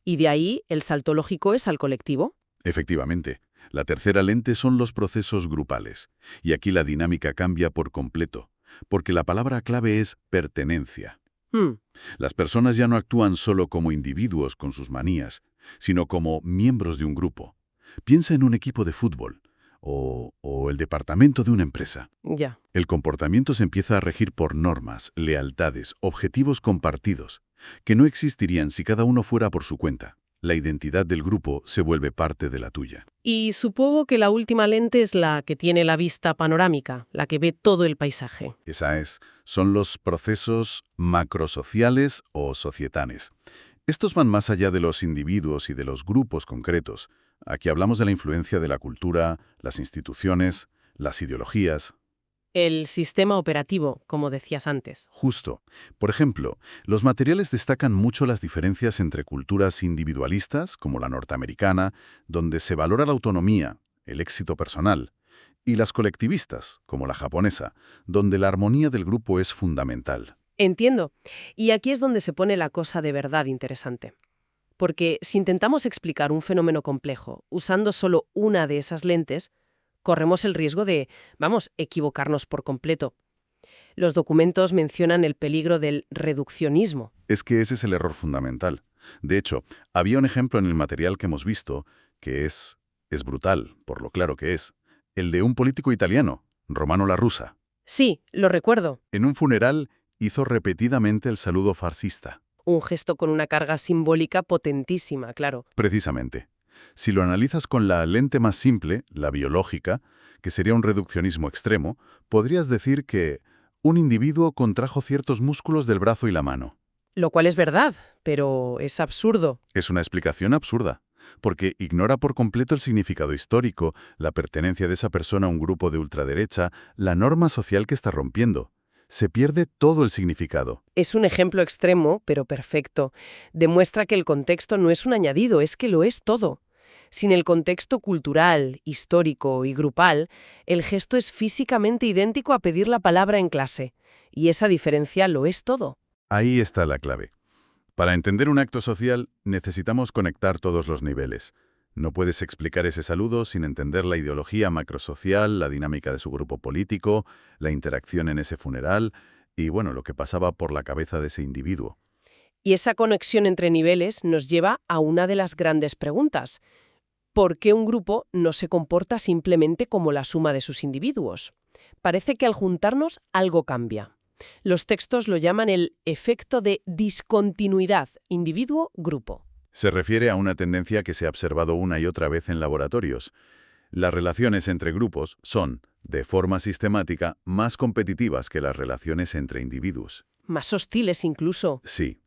y de ahí el salto lógico es al colectivo. Efectivamente, la tercera lente son los procesos grupales. Y aquí la dinámica cambia por completo, porque la palabra clave es pertenencia. Las personas ya no actúan solo como individuos con sus manías, sino como miembros de un grupo. Piensa en un equipo de fútbol o el departamento de una empresa. Ya. El comportamiento se empieza a regir por normas, lealtades, objetivos compartidos, que no existirían si cada uno fuera por su cuenta. La identidad del grupo se vuelve parte de la tuya. Y supongo que la última lente es la que tiene la vista panorámica, la que ve todo el paisaje. Esa es. Son los procesos macrosociales o societanes. Estos van más allá de los individuos y de los grupos concretos. Aquí hablamos de la influencia de la cultura, las instituciones, las ideologías. El sistema operativo, como decías antes. Justo. Por ejemplo, los materiales destacan mucho las diferencias entre culturas individualistas, como la norteamericana, donde se valora la autonomía, el éxito personal, y las colectivistas, como la japonesa, donde la armonía del grupo es fundamental. Entiendo. Y aquí es donde se pone la cosa de verdad interesante. Porque si intentamos explicar un fenómeno complejo usando solo una de esas lentes, corremos el riesgo de, equivocarnos por completo. Los documentos mencionan el peligro del reduccionismo. Es que ese es el error fundamental. De hecho, había un ejemplo en el material que hemos visto que es brutal, por lo claro que es. El de un político italiano, Romano La Russa. Sí, lo recuerdo. En un funeral hizo repetidamente el saludo fascista. Un gesto con una carga simbólica potentísima, claro. Precisamente. Si lo analizas con la lente más simple, la biológica, que sería un reduccionismo extremo, podrías decir que un individuo contrajo ciertos músculos del brazo y la mano. Lo cual es verdad, pero es absurdo. Es una explicación absurda, porque ignora por completo el significado histórico, la pertenencia de esa persona a un grupo de ultraderecha, la norma social que está rompiendo. Se pierde todo el significado. Es un ejemplo extremo, pero perfecto. Demuestra que el contexto no es un añadido, es que lo es todo. Sin el contexto cultural, histórico y grupal, el gesto es físicamente idéntico a pedir la palabra en clase. Y esa diferencia lo es todo. Ahí está la clave. Para entender un acto social, necesitamos conectar todos los niveles. No puedes explicar ese saludo sin entender la ideología macrosocial, la dinámica de su grupo político, la interacción en ese funeral y bueno, lo que pasaba por la cabeza de ese individuo. Y esa conexión entre niveles nos lleva a una de las grandes preguntas. ¿Por qué un grupo no se comporta simplemente como la suma de sus individuos? Parece que al juntarnos algo cambia. Los textos lo llaman el efecto de discontinuidad individuo-grupo. Se refiere a una tendencia que se ha observado una y otra vez en laboratorios. Las relaciones entre grupos son, de forma sistemática, más competitivas que las relaciones entre individuos. Más hostiles incluso. Sí.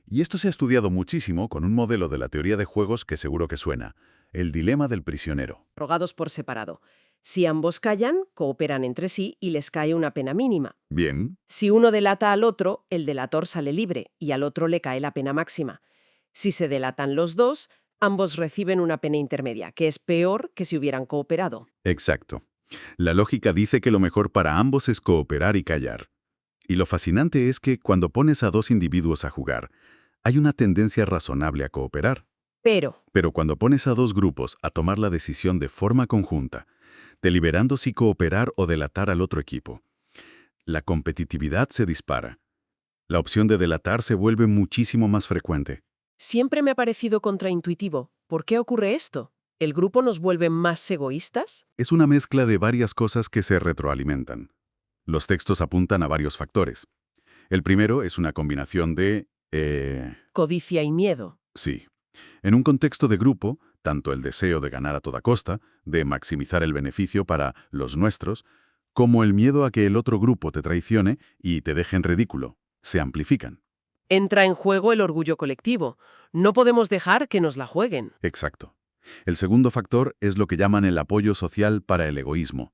Y esto se ha estudiado muchísimo con un modelo de la teoría de juegos que seguro que suena, el dilema del prisionero. Rogados por separado. Si ambos callan, cooperan entre sí y les cae una pena mínima. Bien. Si uno delata al otro, el delator sale libre y al otro le cae la pena máxima. Si se delatan los dos, ambos reciben una pena intermedia, que es peor que si hubieran cooperado. Exacto. La lógica dice que lo mejor para ambos es cooperar y callar. Y lo fascinante es que cuando pones a dos individuos a jugar, hay una tendencia razonable a cooperar. Pero cuando pones a dos grupos a tomar la decisión de forma conjunta, deliberando si cooperar o delatar al otro equipo, la competitividad se dispara. La opción de delatar se vuelve muchísimo más frecuente. Siempre me ha parecido contraintuitivo. ¿Por qué ocurre esto? ¿El grupo nos vuelve más egoístas? Es una mezcla de varias cosas que se retroalimentan. Los textos apuntan a varios factores. El primero es una combinación de... Codicia y miedo. Sí. En un contexto de grupo, tanto el deseo de ganar a toda costa, de maximizar el beneficio para los nuestros, como el miedo a que el otro grupo te traicione y te deje en ridículo, se amplifican. Entra en juego el orgullo colectivo. No podemos dejar que nos la jueguen. Exacto. El segundo factor es lo que llaman el apoyo social para el egoísmo.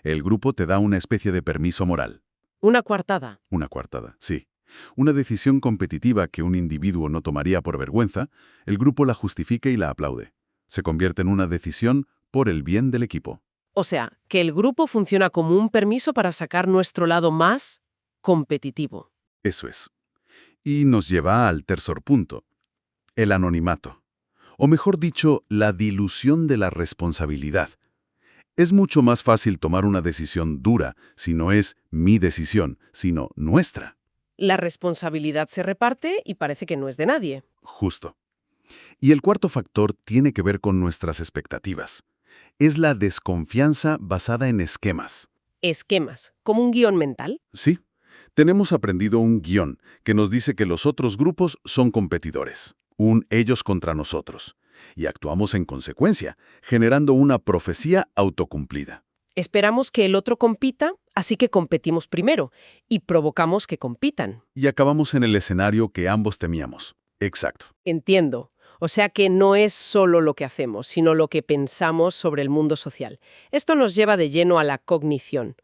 El grupo te da una especie de permiso moral. Una coartada. Una coartada, sí. Una decisión competitiva que un individuo no tomaría por vergüenza, el grupo la justifica y la aplaude. Se convierte en una decisión por el bien del equipo. O sea, que el grupo funciona como un permiso para sacar nuestro lado más competitivo. Eso es. Y nos lleva al tercer punto, el anonimato. O mejor dicho, la dilución de la responsabilidad. Es mucho más fácil tomar una decisión dura si no es mi decisión, sino nuestra. La responsabilidad se reparte y parece que no es de nadie. Justo. Y el cuarto factor tiene que ver con nuestras expectativas. Es la desconfianza basada en esquemas. Esquemas, como un guión mental. Sí. Tenemos aprendido un guión que nos dice que los otros grupos son competidores, un ellos contra nosotros, y actuamos en consecuencia, generando una profecía autocumplida. Esperamos que el otro compita, así que competimos primero, y provocamos que compitan. Y acabamos en el escenario que ambos temíamos. Exacto. Entiendo. O sea que no es solo lo que hacemos, sino lo que pensamos sobre el mundo social. Esto nos lleva de lleno a la cognición.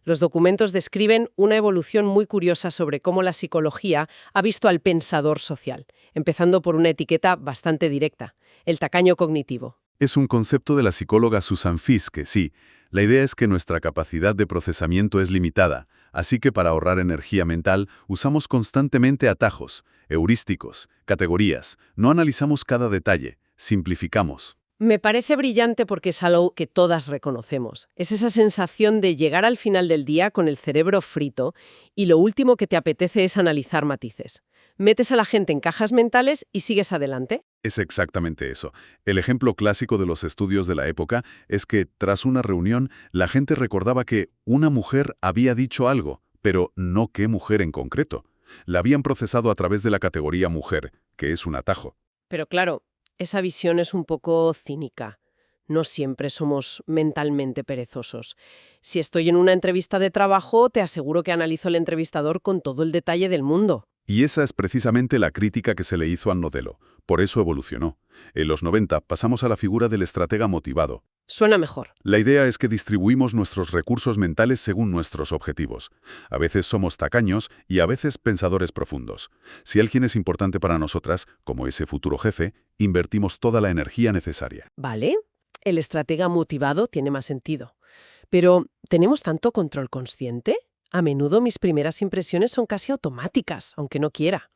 Los documentos describen una evolución muy curiosa sobre cómo la psicología ha visto al pensador social, empezando por una etiqueta bastante directa, el tacaño cognitivo. Es un concepto de la psicóloga Susan Fiske, sí. La idea es que nuestra capacidad de procesamiento es limitada, así que para ahorrar energía mental usamos constantemente atajos, heurísticos, categorías. No analizamos cada detalle, simplificamos. Me parece brillante porque es algo que todas reconocemos. Es esa sensación de llegar al final del día con el cerebro frito y lo último que te apetece es analizar matices. Metes a la gente en cajas mentales y sigues adelante. Es exactamente eso. El ejemplo clásico de los estudios de la época es que, tras una reunión, la gente recordaba que una mujer había dicho algo, pero no qué mujer en concreto. La habían procesado a través de la categoría mujer, que es un atajo. Pero claro, esa visión es un poco cínica. No siempre somos mentalmente perezosos. Si estoy en una entrevista de trabajo, te aseguro que analizo al entrevistador con todo el detalle del mundo. Y esa es precisamente la crítica que se le hizo al modelo. Por eso evolucionó. En los 90 pasamos a la figura del estratega motivado. Suena mejor. La idea es que distribuimos nuestros recursos mentales según nuestros objetivos. A veces somos tacaños y a veces pensadores profundos. Si alguien es importante para nosotras, como ese futuro jefe, invertimos toda la energía necesaria. Vale, el estratega motivado tiene más sentido. Pero, ¿tenemos tanto control consciente? A menudo mis primeras impresiones son casi automáticas, aunque no quiera.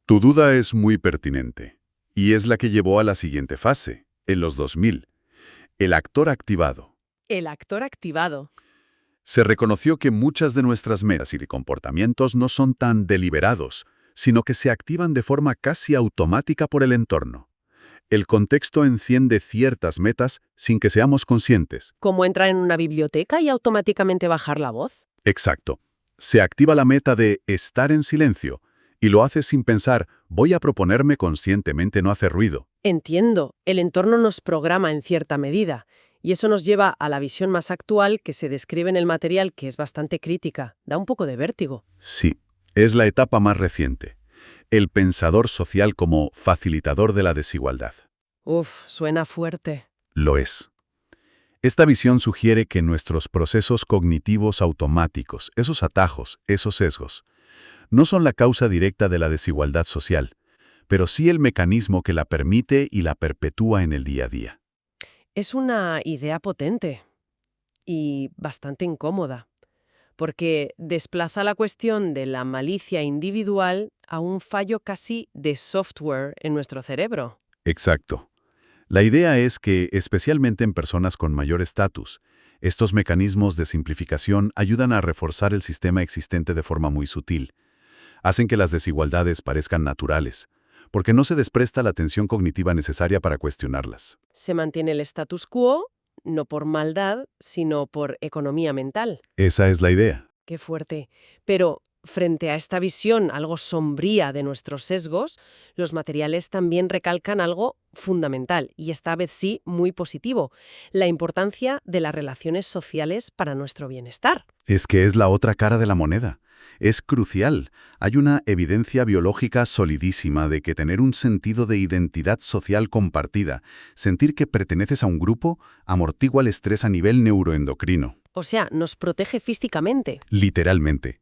Tu duda es muy pertinente. Y es la que llevó a la siguiente fase, en los 2000. El actor activado. El actor activado. Se reconoció que muchas de nuestras metas y comportamientos no son tan deliberados, sino que se activan de forma casi automática por el entorno. El contexto enciende ciertas metas sin que seamos conscientes. ¿Cómo entrar en una biblioteca y automáticamente bajar la voz? Exacto. Se activa la meta de estar en silencio, y lo haces sin pensar, voy a proponerme conscientemente no hacer ruido. Entiendo, el entorno nos programa en cierta medida, y eso nos lleva a la visión más actual que se describe en el material, que es bastante crítica. Da un poco de vértigo. Sí, es la etapa más reciente. El pensador social como facilitador de la desigualdad. Uf, suena fuerte. Lo es. Esta visión sugiere que nuestros procesos cognitivos automáticos, esos atajos, esos sesgos, no son la causa directa de la desigualdad social, pero sí el mecanismo que la permite y la perpetúa en el día a día. Es una idea potente y bastante incómoda, porque desplaza la cuestión de la malicia individual a un fallo casi de software en nuestro cerebro. Exacto. La idea es que, especialmente en personas con mayor estatus, estos mecanismos de simplificación ayudan a reforzar el sistema existente de forma muy sutil. Hacen que las desigualdades parezcan naturales, porque no se despresta la atención cognitiva necesaria para cuestionarlas. Se mantiene el status quo, no por maldad, sino por economía mental. Esa es la idea. Qué fuerte. Pero frente a esta visión algo sombría de nuestros sesgos, los materiales también recalcan algo fundamental, y esta vez sí muy positivo: la importancia de las relaciones sociales para nuestro bienestar. Es que es la otra cara de la moneda. Es crucial. Hay una evidencia biológica solidísima de que tener un sentido de identidad social compartida, sentir que perteneces a un grupo, amortigua el estrés a nivel neuroendocrino. O sea, nos protege físicamente. Literalmente.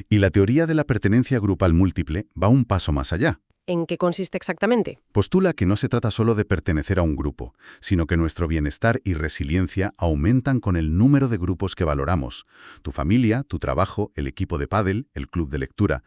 Y la teoría de la pertenencia grupal múltiple va un paso más allá. ¿En qué consiste exactamente? Postula que no se trata solo de pertenecer a un grupo, sino que nuestro bienestar y resiliencia aumentan con el número de grupos que valoramos. Tu familia, tu trabajo, el equipo de pádel, el club de lectura.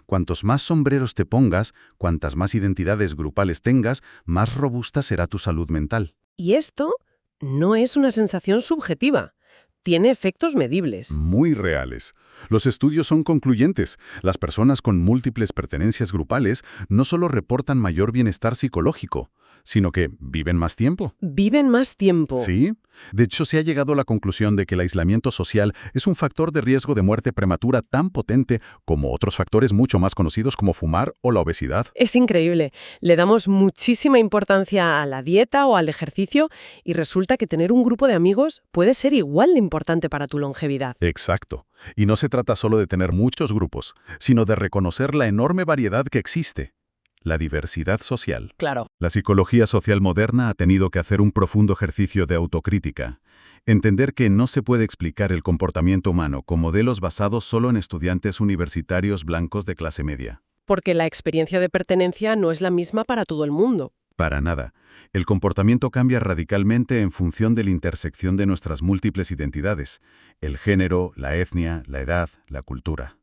Cuantos más sombreros te pongas, cuantas más identidades grupales tengas, más robusta será tu salud mental. Y esto no es una sensación subjetiva. Tiene efectos medibles. Muy reales. Los estudios son concluyentes. Las personas con múltiples pertenencias grupales no solo reportan mayor bienestar psicológico, sino que viven más tiempo. Viven más tiempo. Sí. De hecho, se ha llegado a la conclusión de que el aislamiento social es un factor de riesgo de muerte prematura tan potente como otros factores mucho más conocidos como fumar o la obesidad. Es increíble. Le damos muchísima importancia a la dieta o al ejercicio y resulta que tener un grupo de amigos puede ser igual de importante para tu longevidad. Exacto. Y no se trata solo de tener muchos grupos, sino de reconocer la enorme variedad que existe. La diversidad social. Claro. La psicología social moderna ha tenido que hacer un profundo ejercicio de autocrítica. Entender que no se puede explicar el comportamiento humano con modelos basados solo en estudiantes universitarios blancos de clase media. Porque la experiencia de pertenencia no es la misma para todo el mundo. Para nada. El comportamiento cambia radicalmente en función de la intersección de nuestras múltiples identidades: el género, la etnia, la edad, la cultura.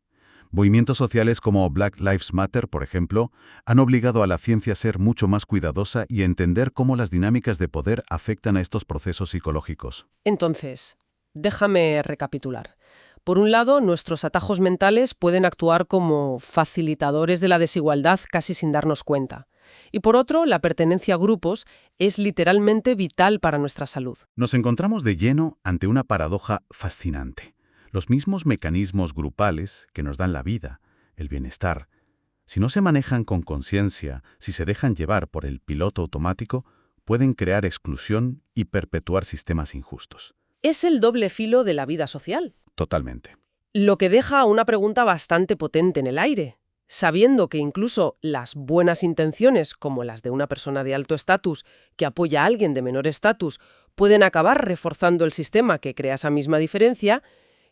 Movimientos sociales como Black Lives Matter, por ejemplo, han obligado a la ciencia a ser mucho más cuidadosa y a entender cómo las dinámicas de poder afectan a estos procesos psicológicos. Entonces, déjame recapitular. Por un lado, nuestros atajos mentales pueden actuar como facilitadores de la desigualdad casi sin darnos cuenta. Y por otro, la pertenencia a grupos es literalmente vital para nuestra salud. Nos encontramos de lleno ante una paradoja fascinante. Los mismos mecanismos grupales que nos dan la vida, el bienestar, si no se manejan con conciencia, si se dejan llevar por el piloto automático, pueden crear exclusión y perpetuar sistemas injustos. Es el doble filo de la vida social. Totalmente. Lo que deja una pregunta bastante potente en el aire. Sabiendo que incluso las buenas intenciones, como las de una persona de alto estatus que apoya a alguien de menor estatus, pueden acabar reforzando el sistema que crea esa misma diferencia,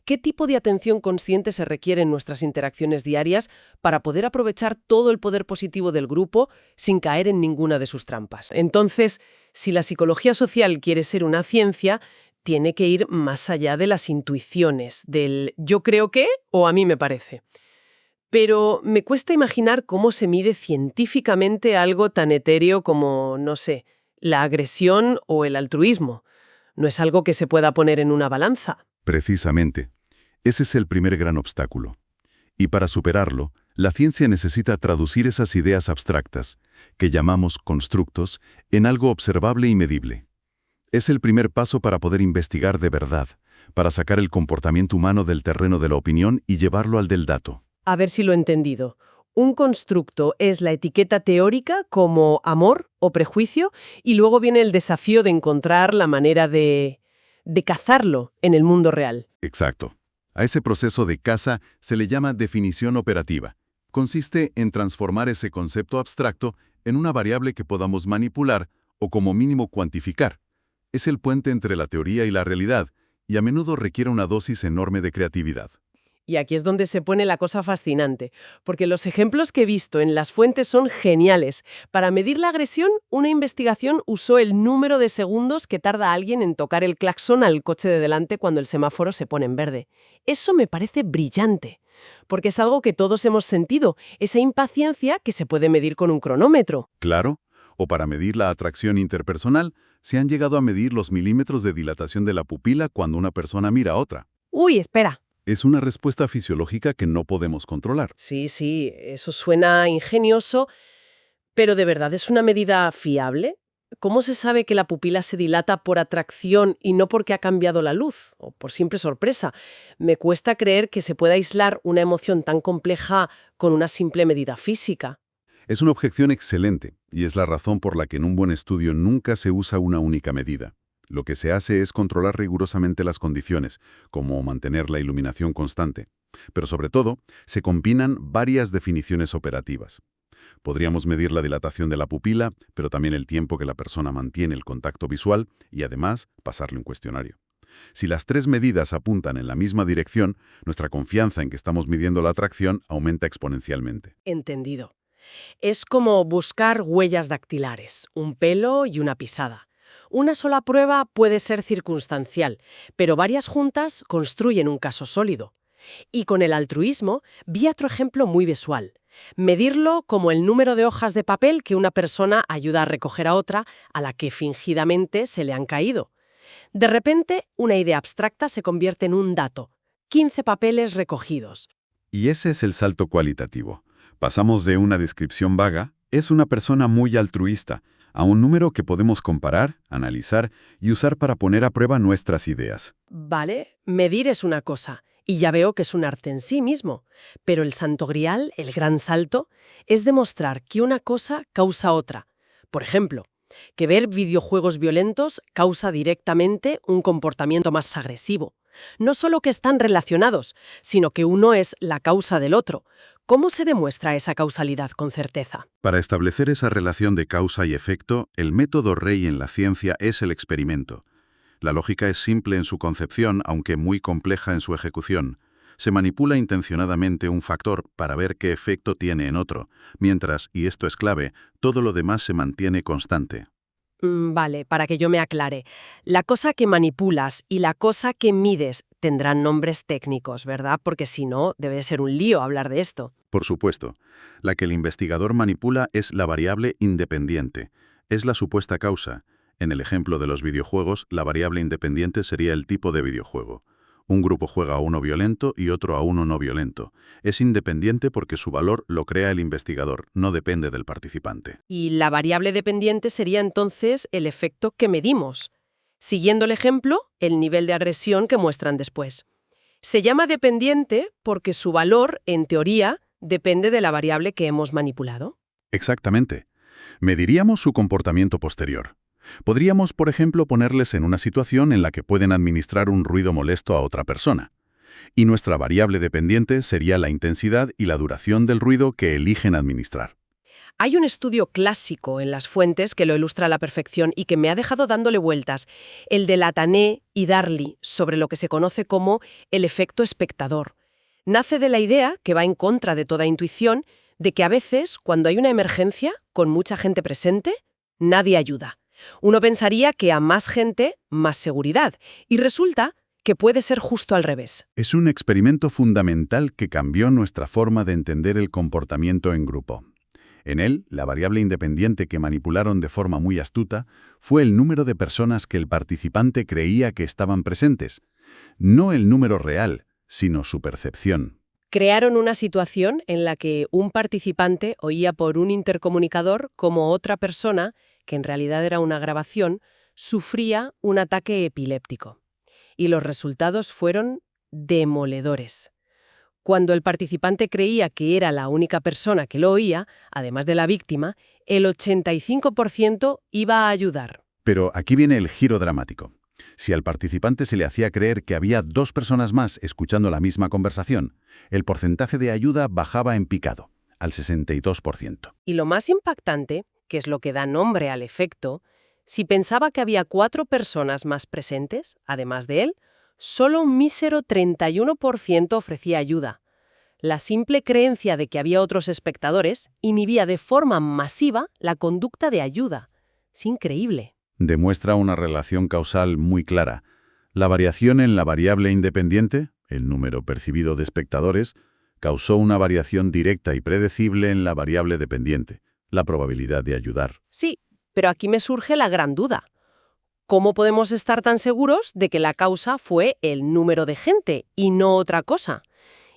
¿qué tipo de atención consciente se requiere en nuestras interacciones diarias para poder aprovechar todo el poder positivo del grupo sin caer en ninguna de sus trampas? Entonces, si la psicología social quiere ser una ciencia, tiene que ir más allá de las intuiciones, del yo creo que o a mí me parece. Pero me cuesta imaginar cómo se mide científicamente algo tan etéreo como, no sé, la agresión o el altruismo. No es algo que se pueda poner en una balanza. Precisamente. Ese es el primer gran obstáculo. Y para superarlo, la ciencia necesita traducir esas ideas abstractas, que llamamos constructos, en algo observable y medible. Es el primer paso para poder investigar de verdad, para sacar el comportamiento humano del terreno de la opinión y llevarlo al del dato. A ver si lo he entendido. Un constructo es la etiqueta teórica como amor o prejuicio y luego viene el desafío de encontrar la manera de cazarlo en el mundo real. Exacto. A ese proceso de caza se le llama definición operativa. Consiste en transformar ese concepto abstracto en una variable que podamos manipular o como mínimo cuantificar. Es el puente entre la teoría y la realidad y a menudo requiere una dosis enorme de creatividad. Y aquí es donde se pone la cosa fascinante, porque los ejemplos que he visto en las fuentes son geniales. Para medir la agresión, una investigación usó el número de segundos que tarda alguien en tocar el claxon al coche de delante cuando el semáforo se pone en verde. Eso me parece brillante, porque es algo que todos hemos sentido, esa impaciencia que se puede medir con un cronómetro. Claro, o para medir la atracción interpersonal, se han llegado a medir los milímetros de dilatación de la pupila cuando una persona mira a otra. Uy, espera. Es una respuesta fisiológica que no podemos controlar. Sí, eso suena ingenioso, pero ¿de verdad es una medida fiable? ¿Cómo se sabe que la pupila se dilata por atracción y no porque ha cambiado la luz o por simple sorpresa? Me cuesta creer que se pueda aislar una emoción tan compleja con una simple medida física. Es una objeción excelente, y es la razón por la que en un buen estudio nunca se usa una única medida. Lo que se hace es controlar rigurosamente las condiciones, como mantener la iluminación constante. Pero sobre todo, se combinan varias definiciones operativas. Podríamos medir la dilatación de la pupila, pero también el tiempo que la persona mantiene el contacto visual y además pasarle un cuestionario. Si las tres medidas apuntan en la misma dirección, nuestra confianza en que estamos midiendo la atracción aumenta exponencialmente. Entendido. Es como buscar huellas dactilares, un pelo y una pisada. Una sola prueba puede ser circunstancial, pero varias juntas construyen un caso sólido. Y con el altruismo vi otro ejemplo muy visual. Medirlo como el número de hojas de papel que una persona ayuda a recoger a otra a la que fingidamente se le han caído. De repente, una idea abstracta se convierte en un dato. 15 papeles recogidos. Y ese es el salto cualitativo. Pasamos de una descripción vaga, es una persona muy altruista, a un número que podemos comparar, analizar y usar para poner a prueba nuestras ideas. Vale, medir es una cosa, y ya veo que es un arte en sí mismo. Pero el santo grial, el gran salto, es demostrar que una cosa causa otra. Por ejemplo, que ver videojuegos violentos causa directamente un comportamiento más agresivo. No solo que están relacionados, sino que uno es la causa del otro. ¿Cómo se demuestra esa causalidad con certeza? Para establecer esa relación de causa y efecto, el método rey en la ciencia es el experimento. La lógica es simple en su concepción, aunque muy compleja en su ejecución. Se manipula intencionadamente un factor para ver qué efecto tiene en otro, mientras, y esto es clave, todo lo demás se mantiene constante. Vale, para que yo me aclare. La cosa que manipulas y la cosa que mides tendrán nombres técnicos, ¿verdad? Porque si no, debe ser un lío hablar de esto. Por supuesto, la que el investigador manipula es la variable independiente. Es la supuesta causa. En el ejemplo de los videojuegos, la variable independiente sería el tipo de videojuego. Un grupo juega a uno violento y otro a uno no violento. Es independiente porque su valor lo crea el investigador, no depende del participante. Y la variable dependiente sería entonces el efecto que medimos. Siguiendo el ejemplo, el nivel de agresión que muestran después. Se llama dependiente porque su valor, en teoría, depende de la variable que hemos manipulado. Exactamente. Mediríamos su comportamiento posterior. Podríamos, por ejemplo, ponerles en una situación en la que pueden administrar un ruido molesto a otra persona. Y nuestra variable dependiente sería la intensidad y la duración del ruido que eligen administrar. Hay un estudio clásico en las fuentes que lo ilustra a la perfección y que me ha dejado dándole vueltas, el de Latané y Darley, sobre lo que se conoce como el efecto espectador. Nace de la idea, que va en contra de toda intuición, de que a veces, cuando hay una emergencia, con mucha gente presente, nadie ayuda. Uno pensaría que a más gente, más seguridad, y resulta que puede ser justo al revés. Es un experimento fundamental que cambió nuestra forma de entender el comportamiento en grupo. En él, la variable independiente que manipularon de forma muy astuta fue el número de personas que el participante creía que estaban presentes. No el número real, sino su percepción. Crearon una situación en la que un participante oía por un intercomunicador cómo otra persona, que en realidad era una grabación, sufría un ataque epiléptico. Y los resultados fueron demoledores. Cuando el participante creía que era la única persona que lo oía, además de la víctima, el 85% iba a ayudar. Pero aquí viene el giro dramático. Si al participante se le hacía creer que había 2 personas más escuchando la misma conversación, el porcentaje de ayuda bajaba en picado, al 62%. Y lo más impactante, que es lo que da nombre al efecto, si pensaba que había 4 personas más presentes, además de él, solo un mísero 31% ofrecía ayuda. La simple creencia de que había otros espectadores inhibía de forma masiva la conducta de ayuda. Es increíble. Demuestra una relación causal muy clara. La variación en la variable independiente, el número percibido de espectadores, causó una variación directa y predecible en la variable dependiente, la probabilidad de ayudar. Sí, pero aquí me surge la gran duda. ¿Cómo podemos estar tan seguros de que la causa fue el número de gente y no otra cosa?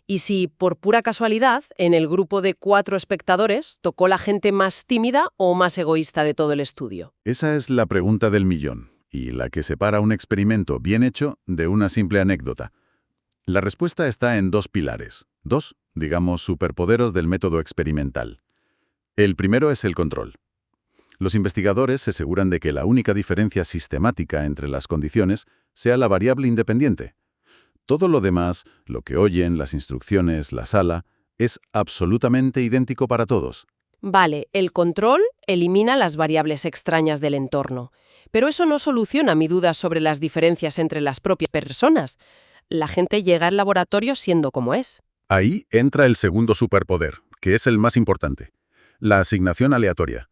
Y si, por pura casualidad, en el grupo de 4 espectadores tocó la gente más tímida o más egoísta de todo el estudio. Esa es la pregunta del millón, y la que separa un experimento bien hecho de una simple anécdota. La respuesta está en 2 pilares, 2, digamos, superpoderes del método experimental. El primero es el control. Los investigadores se aseguran de que la única diferencia sistemática entre las condiciones sea la variable independiente. Todo lo demás, lo que oyen, las instrucciones, la sala, es absolutamente idéntico para todos. Vale, el control elimina las variables extrañas del entorno, pero eso no soluciona mi duda sobre las diferencias entre las propias personas. La gente llega al laboratorio siendo como es. Ahí entra el segundo superpoder, que es el más importante. La asignación aleatoria.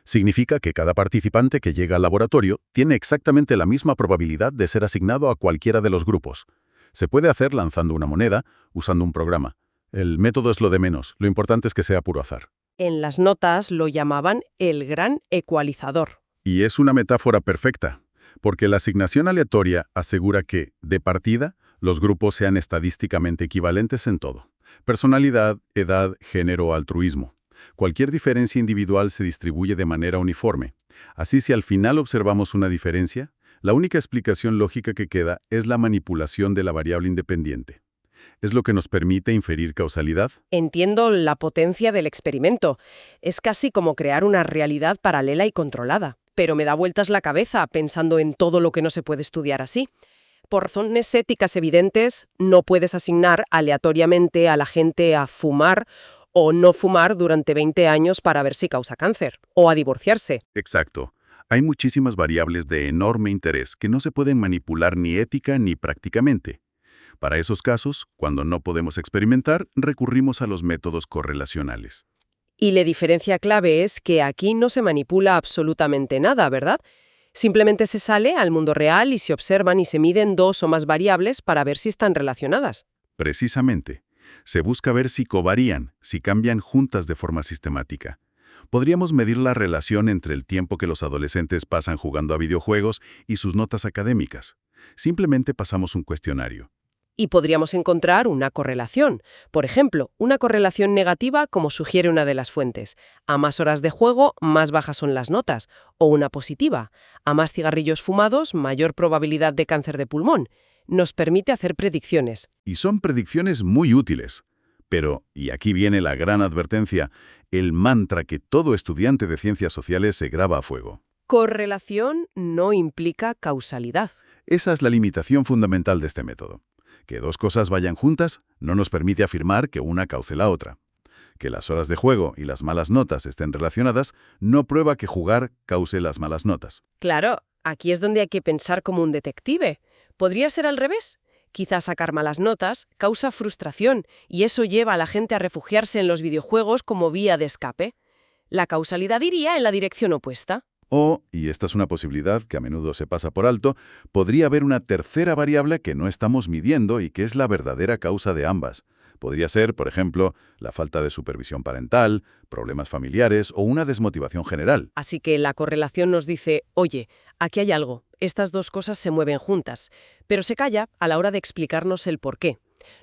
Significa que cada participante que llega al laboratorio tiene exactamente la misma probabilidad de ser asignado a cualquiera de los grupos. Se puede hacer lanzando una moneda, usando un programa. El método es lo de menos, lo importante es que sea puro azar. En las notas lo llamaban el gran ecualizador. Y es una metáfora perfecta, porque la asignación aleatoria asegura que, de partida, los grupos sean estadísticamente equivalentes en todo. Personalidad, edad, género, altruismo. Cualquier diferencia individual se distribuye de manera uniforme. Así, si al final observamos una diferencia, la única explicación lógica que queda es la manipulación de la variable independiente. ¿Es lo que nos permite inferir causalidad? Entiendo la potencia del experimento. Es casi como crear una realidad paralela y controlada. Pero me da vueltas la cabeza pensando en todo lo que no se puede estudiar así. Por razones éticas evidentes, no puedes asignar aleatoriamente a la gente a fumar o no fumar durante 20 años para ver si causa cáncer, o a divorciarse. Exacto. Hay muchísimas variables de enorme interés que no se pueden manipular ni ética ni prácticamente. Para esos casos, cuando no podemos experimentar, recurrimos a los métodos correlacionales. Y la diferencia clave es que aquí no se manipula absolutamente nada, ¿verdad? Simplemente se sale al mundo real y se observan y se miden 2 o más variables para ver si están relacionadas. Precisamente. Se busca ver si covarían, si cambian juntas de forma sistemática. Podríamos medir la relación entre el tiempo que los adolescentes pasan jugando a videojuegos y sus notas académicas. Simplemente pasamos un cuestionario. Y podríamos encontrar una correlación. Por ejemplo, una correlación negativa como sugiere una de las fuentes. A más horas de juego, más bajas son las notas. O una positiva. A más cigarrillos fumados, mayor probabilidad de cáncer de pulmón. Nos permite hacer predicciones. Y son predicciones muy útiles. Pero, y aquí viene la gran advertencia, el mantra que todo estudiante de ciencias sociales se graba a fuego. Correlación no implica causalidad. Esa es la limitación fundamental de este método. Que 2 cosas vayan juntas no nos permite afirmar que una cause la otra. Que las horas de juego y las malas notas estén relacionadas no prueba que jugar cause las malas notas. Claro, aquí es donde hay que pensar como un detective. ¿Podría ser al revés? Quizás sacar malas notas causa frustración y eso lleva a la gente a refugiarse en los videojuegos como vía de escape. La causalidad iría en la dirección opuesta. O, y esta es una posibilidad que a menudo se pasa por alto, podría haber una tercera variable que no estamos midiendo y que es la verdadera causa de ambas. Podría ser, por ejemplo, la falta de supervisión parental, problemas familiares o una desmotivación general. Así que la correlación nos dice, oye, aquí hay algo, estas 2 cosas se mueven juntas, pero se calla a la hora de explicarnos el porqué.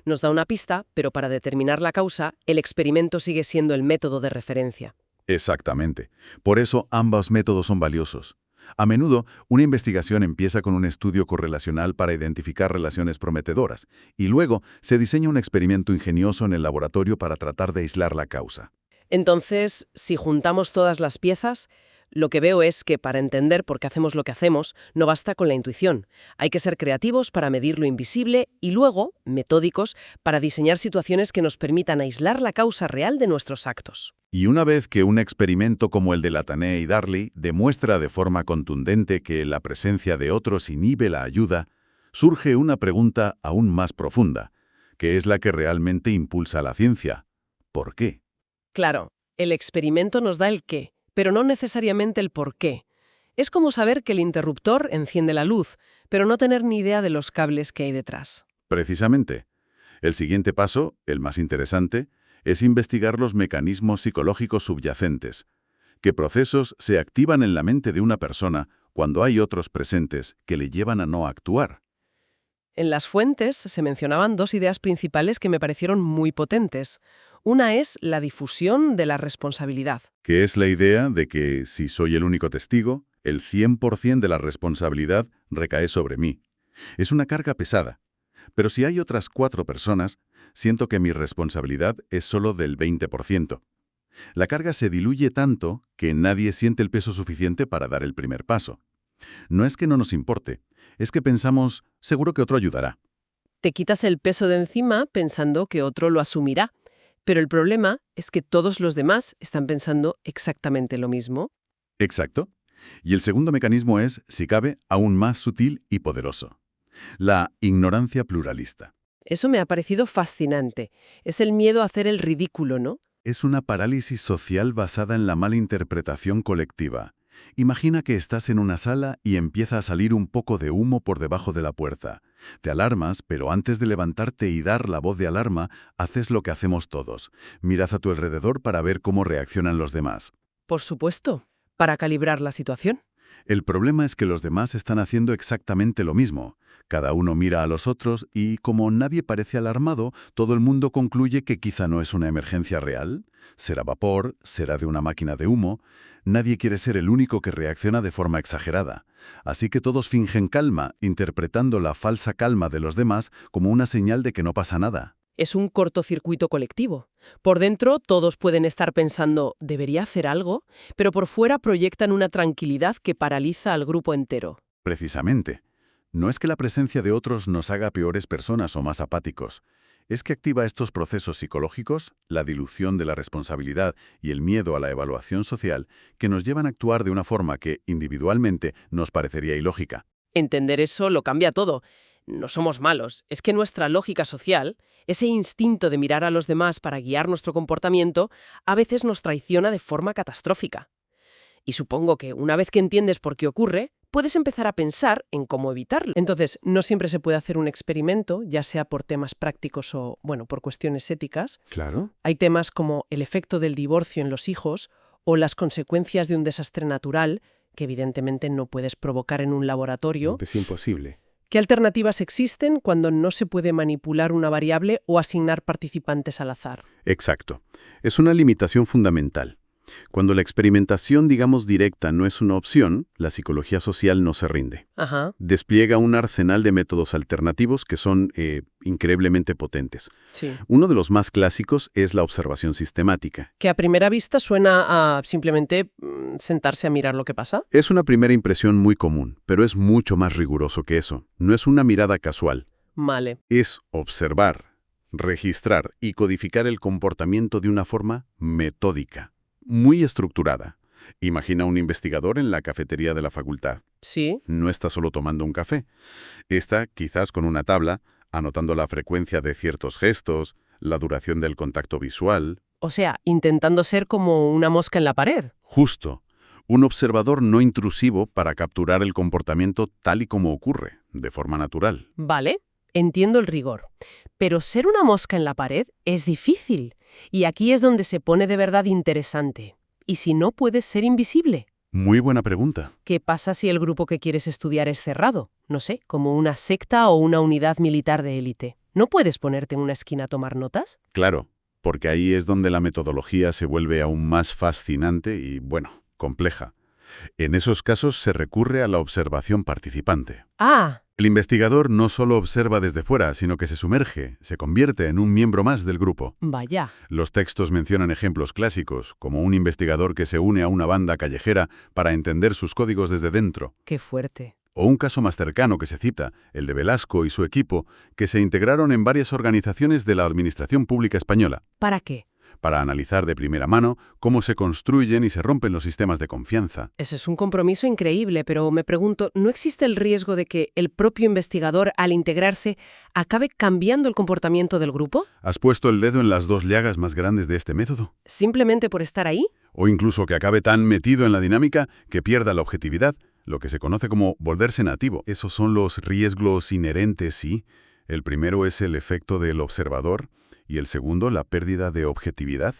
Nos da una pista, pero para determinar la causa, el experimento sigue siendo el método de referencia. Exactamente. Por eso ambos métodos son valiosos. A menudo, una investigación empieza con un estudio correlacional para identificar relaciones prometedoras, y luego se diseña un experimento ingenioso en el laboratorio para tratar de aislar la causa. Entonces, si juntamos todas las piezas, lo que veo es que para entender por qué hacemos lo que hacemos, no basta con la intuición. Hay que ser creativos para medir lo invisible y luego, metódicos, para diseñar situaciones que nos permitan aislar la causa real de nuestros actos. Y una vez que un experimento como el de Latané y Darley demuestra de forma contundente que la presencia de otros inhibe la ayuda, surge una pregunta aún más profunda, que es la que realmente impulsa la ciencia. ¿Por qué? Claro, el experimento nos da el qué, pero no necesariamente el por qué. Es como saber que el interruptor enciende la luz, pero no tener ni idea de los cables que hay detrás. Precisamente. El siguiente paso, el más interesante, es investigar los mecanismos psicológicos subyacentes. ¿Qué procesos se activan en la mente de una persona cuando hay otros presentes que le llevan a no actuar? En las fuentes se mencionaban dos ideas principales que me parecieron muy potentes. Una es la difusión de la responsabilidad. Que es la idea de que, si soy el único testigo, el 100% de la responsabilidad recae sobre mí. Es una carga pesada. Pero si hay otras 4 personas, siento que mi responsabilidad es solo del 20%. La carga se diluye tanto que nadie siente el peso suficiente para dar el primer paso. No es que no nos importe, es que pensamos, seguro que otro ayudará. Te quitas el peso de encima pensando que otro lo asumirá. Pero el problema es que todos los demás están pensando exactamente lo mismo. Exacto. Y el segundo mecanismo es, si cabe, aún más sutil y poderoso. La ignorancia pluralista. Eso me ha parecido fascinante. Es el miedo a hacer el ridículo, ¿no? Es una parálisis social basada en la mala interpretación colectiva. Imagina que estás en una sala y empieza a salir un poco de humo por debajo de la puerta. Te alarmas, pero antes de levantarte y dar la voz de alarma, haces lo que hacemos todos. Mirad a tu alrededor para ver cómo reaccionan los demás. Por supuesto, para calibrar la situación. El problema es que los demás están haciendo exactamente lo mismo. Cada uno mira a los otros y, como nadie parece alarmado, todo el mundo concluye que quizá no es una emergencia real. Será vapor, será de una máquina de humo. Nadie quiere ser el único que reacciona de forma exagerada. Así que todos fingen calma, interpretando la falsa calma de los demás como una señal de que no pasa nada. Es un cortocircuito colectivo. Por dentro todos pueden estar pensando, ¿debería hacer algo? Pero por fuera proyectan una tranquilidad que paraliza al grupo entero. Precisamente. No es que la presencia de otros nos haga peores personas o más apáticos. Es que activa estos procesos psicológicos, la dilución de la responsabilidad y el miedo a la evaluación social, que nos llevan a actuar de una forma que, individualmente, nos parecería ilógica. Entender eso lo cambia todo. No somos malos, es que nuestra lógica social, ese instinto de mirar a los demás para guiar nuestro comportamiento, a veces nos traiciona de forma catastrófica. Y supongo que una vez que entiendes por qué ocurre, puedes empezar a pensar en cómo evitarlo. Entonces, no siempre se puede hacer un experimento, ya sea por temas prácticos o, por cuestiones éticas. Claro. Hay temas como el efecto del divorcio en los hijos o las consecuencias de un desastre natural, que evidentemente no puedes provocar en un laboratorio. Es imposible. ¿Qué alternativas existen cuando no se puede manipular una variable o asignar participantes al azar? Exacto. Es una limitación fundamental. Cuando la experimentación, digamos, directa no es una opción, la psicología social no se rinde. Ajá, Despliega un arsenal de métodos alternativos que son increíblemente potentes. sí. Uno de los más clásicos es la observación sistemática. Que a primera vista suena a simplemente sentarse a mirar lo que pasa. Es una primera impresión muy común, pero es mucho más riguroso que eso. No es una mirada casual. Vale. Es observar, registrar y codificar el comportamiento de una forma metódica, muy estructurada. Imagina un investigador en la cafetería de la facultad. Sí. No está solo tomando un café. Está, quizás con una tabla, anotando la frecuencia de ciertos gestos, la duración del contacto visual. O sea, intentando ser como una mosca en la pared. Justo. Un observador no intrusivo para capturar el comportamiento tal y como ocurre, de forma natural. Vale, entiendo el rigor. Pero ser una mosca en la pared es difícil. Y aquí es donde se pone de verdad interesante. ¿Y si no puedes ser invisible? Muy buena pregunta. ¿Qué pasa si el grupo que quieres estudiar es cerrado? No sé, como una secta o una unidad militar de élite. ¿No puedes ponerte en una esquina a tomar notas? Claro, porque ahí es donde la metodología se vuelve aún más fascinante y, bueno, compleja. En esos casos se recurre a la observación participante. Ah, El investigador no solo observa desde fuera, sino que se sumerge, se convierte en un miembro más del grupo. vaya. Los textos mencionan ejemplos clásicos, como un investigador que se une a una banda callejera para entender sus códigos desde dentro. Qué fuerte. O un caso más cercano que se cita, el de Velasco y su equipo, que se integraron en varias organizaciones de la Administración Pública Española, ¿Para qué? para analizar de primera mano cómo se construyen y se rompen los sistemas de confianza. Eso es un compromiso increíble, pero me pregunto, ¿no existe el riesgo de que el propio investigador, al integrarse, acabe cambiando el comportamiento del grupo? ¿Has puesto el dedo en las dos llagas más grandes de este método? ¿Simplemente por estar ahí? O incluso que acabe tan metido en la dinámica que pierda la objetividad, lo que se conoce como volverse nativo. Esos son los riesgos inherentes, sí. El primero es el efecto del observador y el segundo, la pérdida de objetividad.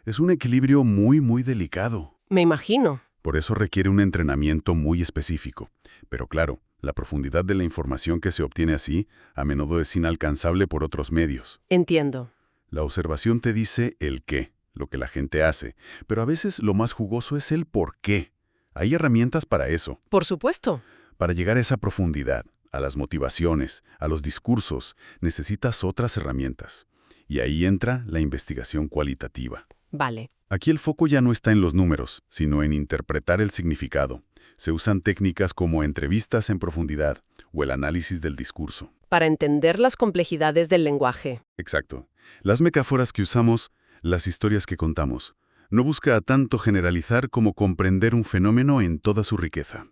Es un equilibrio muy delicado. Me imagino. Por eso requiere un entrenamiento muy específico. Pero claro, la profundidad de la información que se obtiene así a menudo es inalcanzable por otros medios. Entiendo. La observación te dice el qué, lo que la gente hace, pero a veces lo más jugoso es el por qué. Hay herramientas para eso, Por supuesto. para llegar a esa profundidad, a las motivaciones, a los discursos, necesitas otras herramientas. Y ahí entra la investigación cualitativa. Vale. Aquí el foco ya no está en los números, sino en interpretar el significado. Se usan técnicas como entrevistas en profundidad o el análisis del discurso. Para entender las complejidades del lenguaje. Exacto. Las metáforas que usamos, las historias que contamos, no busca tanto generalizar como comprender un fenómeno en toda su riqueza.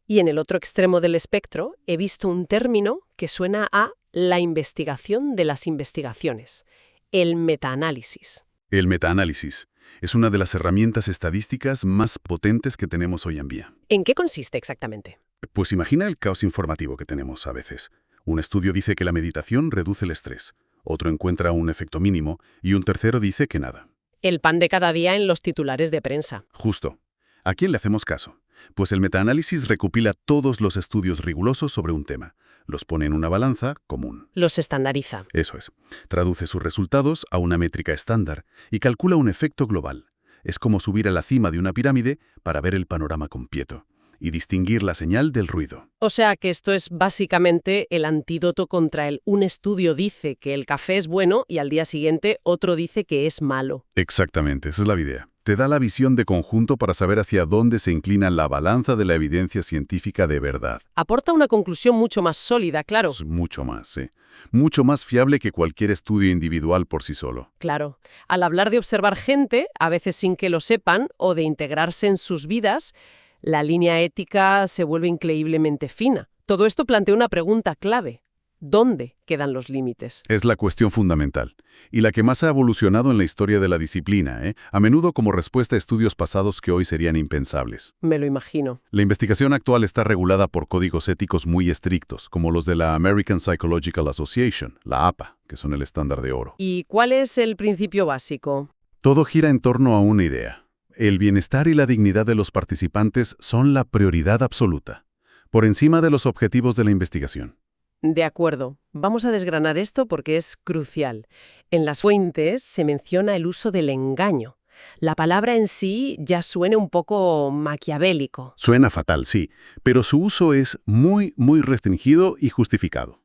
Y en el otro extremo del espectro he visto un término que suena a la investigación de las investigaciones, el metaanálisis. El metaanálisis es una de las herramientas estadísticas más potentes que tenemos hoy en día. ¿En qué consiste exactamente? Pues imagina el caos informativo que tenemos a veces. Un estudio dice que la meditación reduce el estrés, otro encuentra un efecto mínimo y un tercero dice que nada. El pan de cada día en los titulares de prensa. Justo. ¿A quién le hacemos caso? Pues el metaanálisis recopila todos los estudios rigurosos sobre un tema, los pone en una balanza común. Los estandariza. Eso es. Traduce sus resultados a una métrica estándar y calcula un efecto global. Es como subir a la cima de una pirámide para ver el panorama completo y distinguir la señal del ruido. O sea que esto es básicamente el antídoto contra el un estudio dice que el café es bueno y al día siguiente otro dice que es malo. Exactamente, esa es la idea. Te da la visión de conjunto para saber hacia dónde se inclina la balanza de la evidencia científica de verdad. Aporta una conclusión mucho más sólida, claro. Es mucho más, sí. Mucho más fiable que cualquier estudio individual por sí solo. Claro. Al hablar de observar gente, a veces sin que lo sepan, o de integrarse en sus vidas, la línea ética se vuelve increíblemente fina. Todo esto plantea una pregunta clave. ¿Dónde quedan los límites? Es la cuestión fundamental, y la que más ha evolucionado en la historia de la disciplina, a menudo como respuesta a estudios pasados que hoy serían impensables. Me lo imagino. La investigación actual está regulada por códigos éticos muy estrictos, como los de la American Psychological Association, la APA, que son el estándar de oro. ¿Y cuál es el principio básico? Todo gira en torno a una idea. El bienestar y la dignidad de los participantes son la prioridad absoluta, por encima de los objetivos de la investigación. De acuerdo. Vamos a desgranar esto porque es crucial. En las fuentes se menciona el uso del engaño. La palabra en sí ya suena un poco maquiavélico. Suena fatal, sí, pero su uso es muy restringido y justificado.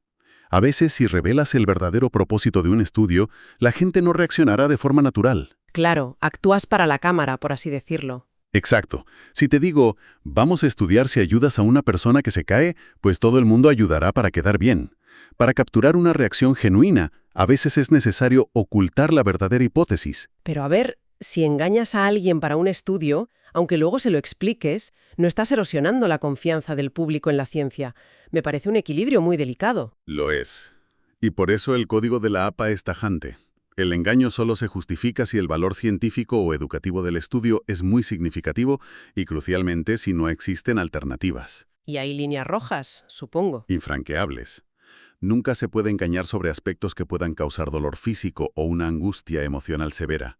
A veces, si revelas el verdadero propósito de un estudio, la gente no reaccionará de forma natural. Claro, actúas para la cámara, por así decirlo. Exacto. Si te digo, vamos a estudiar si ayudas a una persona que se cae, pues todo el mundo ayudará para quedar bien. Para capturar una reacción genuina, a veces es necesario ocultar la verdadera hipótesis. Pero a ver, si engañas a alguien para un estudio, aunque luego se lo expliques, no estás erosionando la confianza del público en la ciencia. Me parece un equilibrio muy delicado. Lo es. Y por eso el código de la APA es tajante. El engaño solo se justifica si el valor científico o educativo del estudio es muy significativo y, crucialmente, si no existen alternativas. Y hay líneas rojas, supongo. Infranqueables. Nunca se puede engañar sobre aspectos que puedan causar dolor físico o una angustia emocional severa.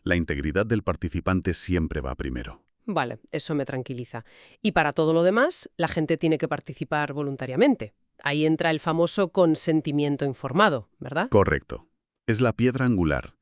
La integridad del participante siempre va primero. Vale, eso me tranquiliza. Y para todo lo demás, la gente tiene que participar voluntariamente. Ahí entra el famoso consentimiento informado, ¿verdad? Correcto. Es la piedra angular.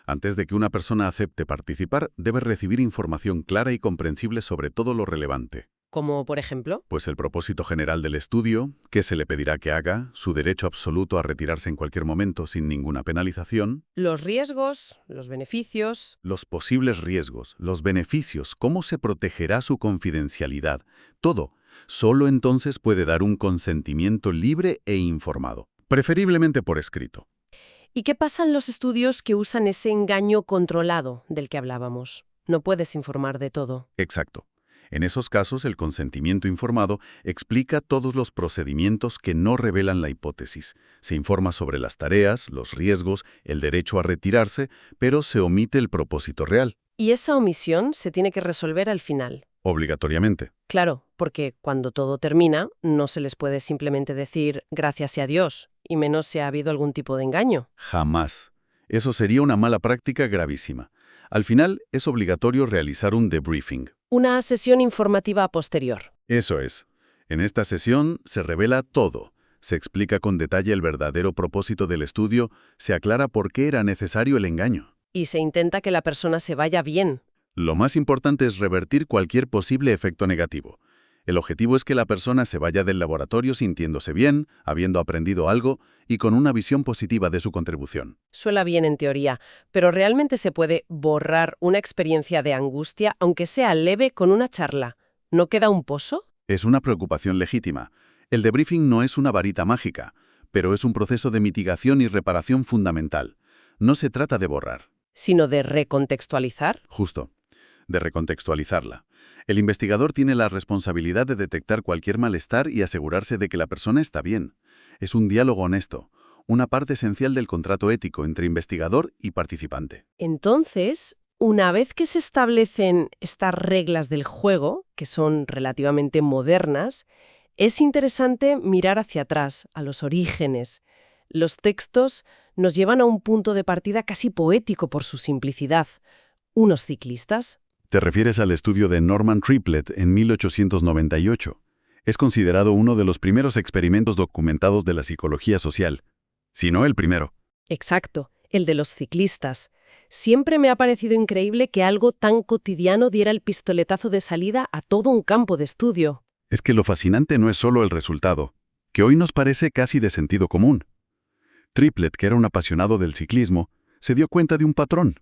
Antes de que una persona acepte participar, debe recibir información clara y comprensible sobre todo lo relevante. Como, por ejemplo, Pues el propósito general del estudio, qué se le pedirá que haga, su derecho absoluto a retirarse en cualquier momento sin ninguna penalización, los riesgos, los beneficios. los posibles riesgos, los beneficios, cómo se protegerá su confidencialidad, todo. Solo entonces puede dar un consentimiento libre e informado, preferiblemente por escrito. ¿Y qué pasa en los estudios que usan ese engaño controlado del que hablábamos? No puedes informar de todo. Exacto. En esos casos, el consentimiento informado explica todos los procedimientos que no revelan la hipótesis. Se informa sobre las tareas, los riesgos, el derecho a retirarse, pero se omite el propósito real, Y esa omisión se tiene que resolver al final. obligatoriamente. Claro, porque cuando todo termina, no se les puede simplemente decir gracias y adiós, y menos si ha habido algún tipo de engaño. Jamás. Eso sería una mala práctica gravísima. Al final, es obligatorio realizar un debriefing. Una sesión informativa posterior. Eso es. En esta sesión se revela todo. Se explica con detalle el verdadero propósito del estudio, se aclara por qué era necesario el engaño. Y se intenta que la persona se vaya bien. Lo más importante es revertir cualquier posible efecto negativo. El objetivo es que la persona se vaya del laboratorio sintiéndose bien, habiendo aprendido algo y con una visión positiva de su contribución. Suena bien en teoría, pero ¿realmente se puede borrar una experiencia de angustia, aunque sea leve, con una charla? ¿No queda un pozo? Es una preocupación legítima. El debriefing no es una varita mágica, pero es un proceso de mitigación y reparación fundamental. No se trata de borrar. Sino de recontextualizar. Justo. De recontextualizarla. El investigador tiene la responsabilidad de detectar cualquier malestar y asegurarse de que la persona está bien. Es un diálogo honesto, una parte esencial del contrato ético entre investigador y participante. Entonces, una vez que se establecen estas reglas del juego, que son relativamente modernas, es interesante mirar hacia atrás, a los orígenes. Los textos nos llevan a un punto de partida casi poético por su simplicidad. Unos ciclistas. Te refieres al estudio de Norman Triplett en 1898. Es considerado uno de los primeros experimentos documentados de la psicología social, si no el primero. Exacto, el de los ciclistas. Siempre me ha parecido increíble que algo tan cotidiano diera el pistoletazo de salida a todo un campo de estudio. Es que lo fascinante no es solo el resultado, que hoy nos parece casi de sentido común. Triplett, que era un apasionado del ciclismo, se dio cuenta de un patrón.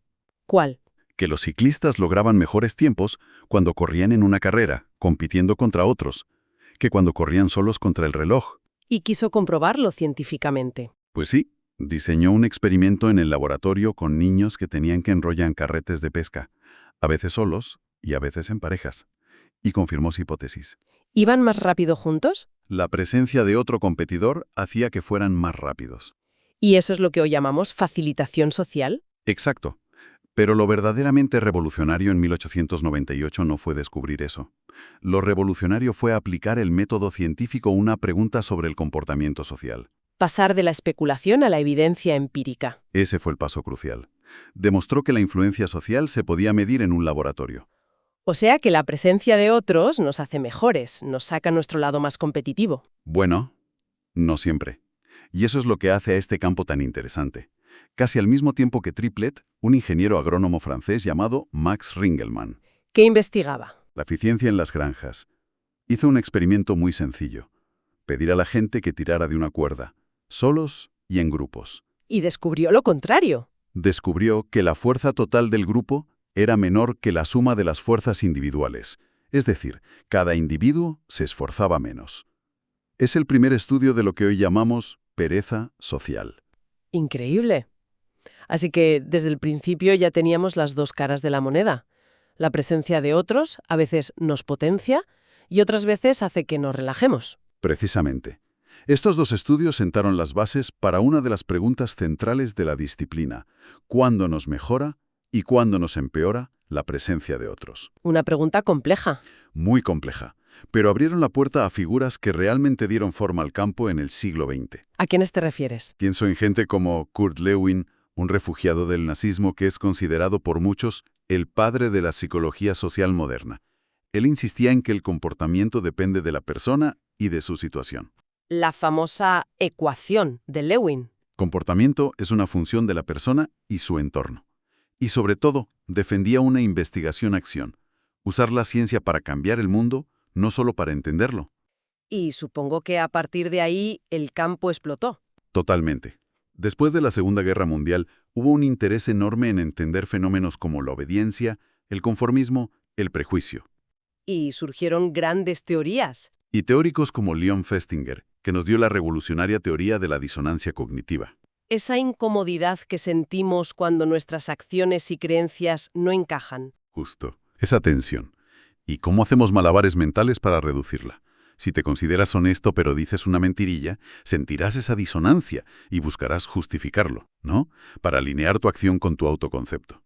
¿Cuál? Que los ciclistas lograban mejores tiempos cuando corrían en una carrera, compitiendo contra otros, que cuando corrían solos contra el reloj. Y quiso comprobarlo científicamente. Pues sí, diseñó un experimento en el laboratorio con niños que tenían que enrollar carretes de pesca, a veces solos y a veces en parejas, y confirmó su hipótesis. ¿Iban más rápido juntos? La presencia de otro competidor hacía que fueran más rápidos. ¿Y eso es lo que hoy llamamos facilitación social? Exacto. Pero lo verdaderamente revolucionario en 1898 no fue descubrir eso. Lo revolucionario fue aplicar el método científico a una pregunta sobre el comportamiento social. Pasar de la especulación a la evidencia empírica. Ese fue el paso crucial. Demostró que la influencia social se podía medir en un laboratorio. O sea que la presencia de otros nos hace mejores, nos saca nuestro lado más competitivo. Bueno, no siempre. Y eso es lo que hace a este campo tan interesante. Casi al mismo tiempo que Triplett, un ingeniero agrónomo francés llamado Max Ringelmann. ¿Qué investigaba? La eficiencia en las granjas. Hizo un experimento muy sencillo. Pedir a la gente que tirara de una cuerda, solos y en grupos. Y descubrió lo contrario. Descubrió que la fuerza total del grupo era menor que la suma de las fuerzas individuales. Es decir, cada individuo se esforzaba menos. Es el primer estudio de lo que hoy llamamos pereza social. Increíble. Así que desde el principio ya teníamos las dos caras de la moneda. La presencia de otros a veces nos potencia y otras veces hace que nos relajemos. Precisamente. Estos dos estudios sentaron las bases para una de las preguntas centrales de la disciplina: ¿cuándo nos mejora y cuándo nos empeora la presencia de otros? Una pregunta compleja. Muy compleja, pero abrieron la puerta a figuras que realmente dieron forma al campo en el siglo XX. ¿A quiénes te refieres? Pienso en gente como Kurt Lewin, un refugiado del nazismo que es considerado por muchos el padre de la psicología social moderna. Él insistía en que el comportamiento depende de la persona y de su situación. La famosa ecuación de Lewin. Comportamiento es una función de la persona y su entorno. Y sobre todo, defendía una investigación-acción. Usar la ciencia para cambiar el mundo, no solo para entenderlo. Y supongo que a partir de ahí el campo explotó. Totalmente. Después de la Segunda Guerra Mundial, hubo un interés enorme en entender fenómenos como la obediencia, el conformismo, el prejuicio. Y surgieron grandes teorías. Y teóricos como Leon Festinger, que nos dio la revolucionaria teoría de la disonancia cognitiva. Esa incomodidad que sentimos cuando nuestras acciones y creencias no encajan. Justo. Esa tensión. ¿Y cómo hacemos malabares mentales para reducirla? Si te consideras honesto pero dices una mentirilla, sentirás esa disonancia y buscarás justificarlo, ¿no? Para alinear tu acción con tu autoconcepto.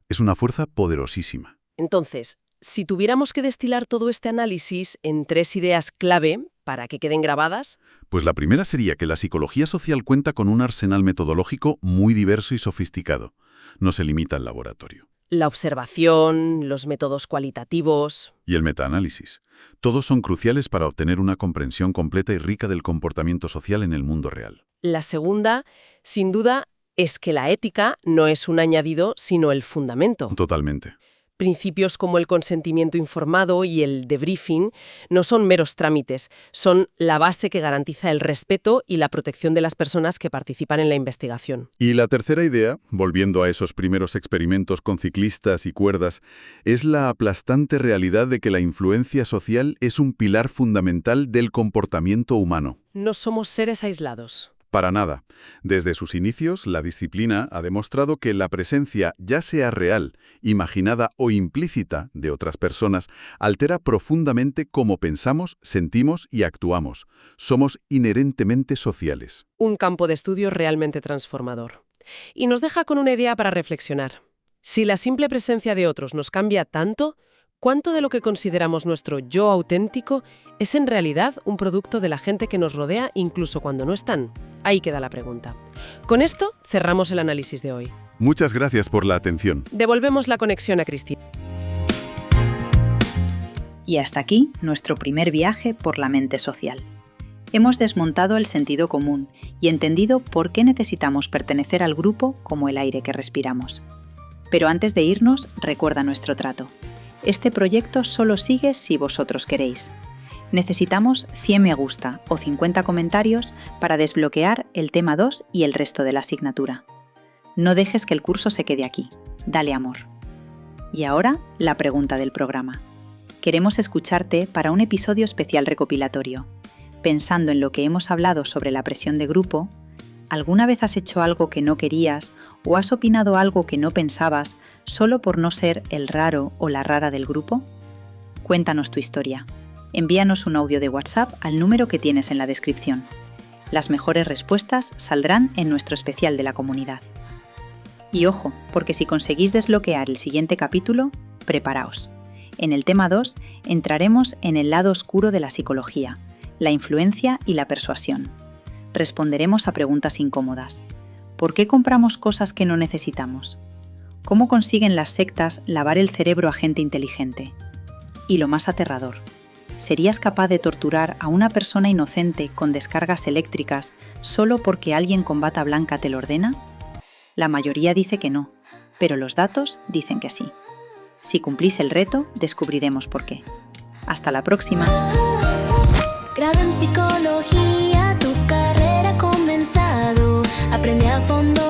Es una fuerza poderosísima. Entonces, si tuviéramos que destilar todo este análisis en 3 ideas clave para que queden grabadas. Pues la primera sería que la psicología social cuenta con un arsenal metodológico muy diverso y sofisticado. No se limita al laboratorio. La observación, los métodos cualitativos. Y el metaanálisis. Todos son cruciales para obtener una comprensión completa y rica del comportamiento social en el mundo real. La segunda, sin duda, es que la ética no es un añadido, sino el fundamento. Totalmente. Principios como el consentimiento informado y el debriefing no son meros trámites, son la base que garantiza el respeto y la protección de las personas que participan en la investigación. Y la tercera idea, volviendo a esos primeros experimentos con ciclistas y cuerdas, es la aplastante realidad de que la influencia social es un pilar fundamental del comportamiento humano. No somos seres aislados. Para nada. Desde sus inicios, la disciplina ha demostrado que la presencia, ya sea real, imaginada o implícita, de otras personas, altera profundamente cómo pensamos, sentimos y actuamos. Somos inherentemente sociales. Un campo de estudio realmente transformador. Y nos deja con una idea para reflexionar. Si la simple presencia de otros nos cambia tanto, ¿cuánto de lo que consideramos nuestro yo auténtico es en realidad un producto de la gente que nos rodea incluso cuando no están? Ahí queda la pregunta. Con esto cerramos el análisis de hoy. Muchas gracias por la atención. Devolvemos la conexión a Cristina. Y hasta aquí nuestro primer viaje por la mente social. Hemos desmontado el sentido común y entendido por qué necesitamos pertenecer al grupo como el aire que respiramos. Pero antes de irnos, recuerda nuestro trato. Este proyecto solo sigue si vosotros queréis. Necesitamos 100 me gusta o 50 comentarios para desbloquear el tema 2 y el resto de la asignatura. No dejes que el curso se quede aquí. Dale amor. Y ahora, la pregunta del programa. Queremos escucharte para un episodio especial recopilatorio. Pensando en lo que hemos hablado sobre la presión de grupo, ¿alguna vez has hecho algo que no querías o has opinado algo que no pensabas solo por no ser el raro o la rara del grupo? Cuéntanos tu historia. Envíanos un audio de WhatsApp al número que tienes en la descripción. Las mejores respuestas saldrán en nuestro especial de la comunidad. Y ojo, porque si conseguís desbloquear el siguiente capítulo, preparaos. En el tema 2 entraremos en el lado oscuro de la psicología, la influencia y la persuasión. Responderemos a preguntas incómodas. ¿Por qué compramos cosas que no necesitamos? ¿Cómo consiguen las sectas lavar el cerebro a gente inteligente? Y lo más aterrador, ¿serías capaz de torturar a una persona inocente con descargas eléctricas solo porque alguien con bata blanca te lo ordena? La mayoría dice que no, pero los datos dicen que sí. Si cumplís el reto, descubriremos por qué. Hasta la próxima. Grado en psicología, tu carrera ha comenzado. Aprende a fondo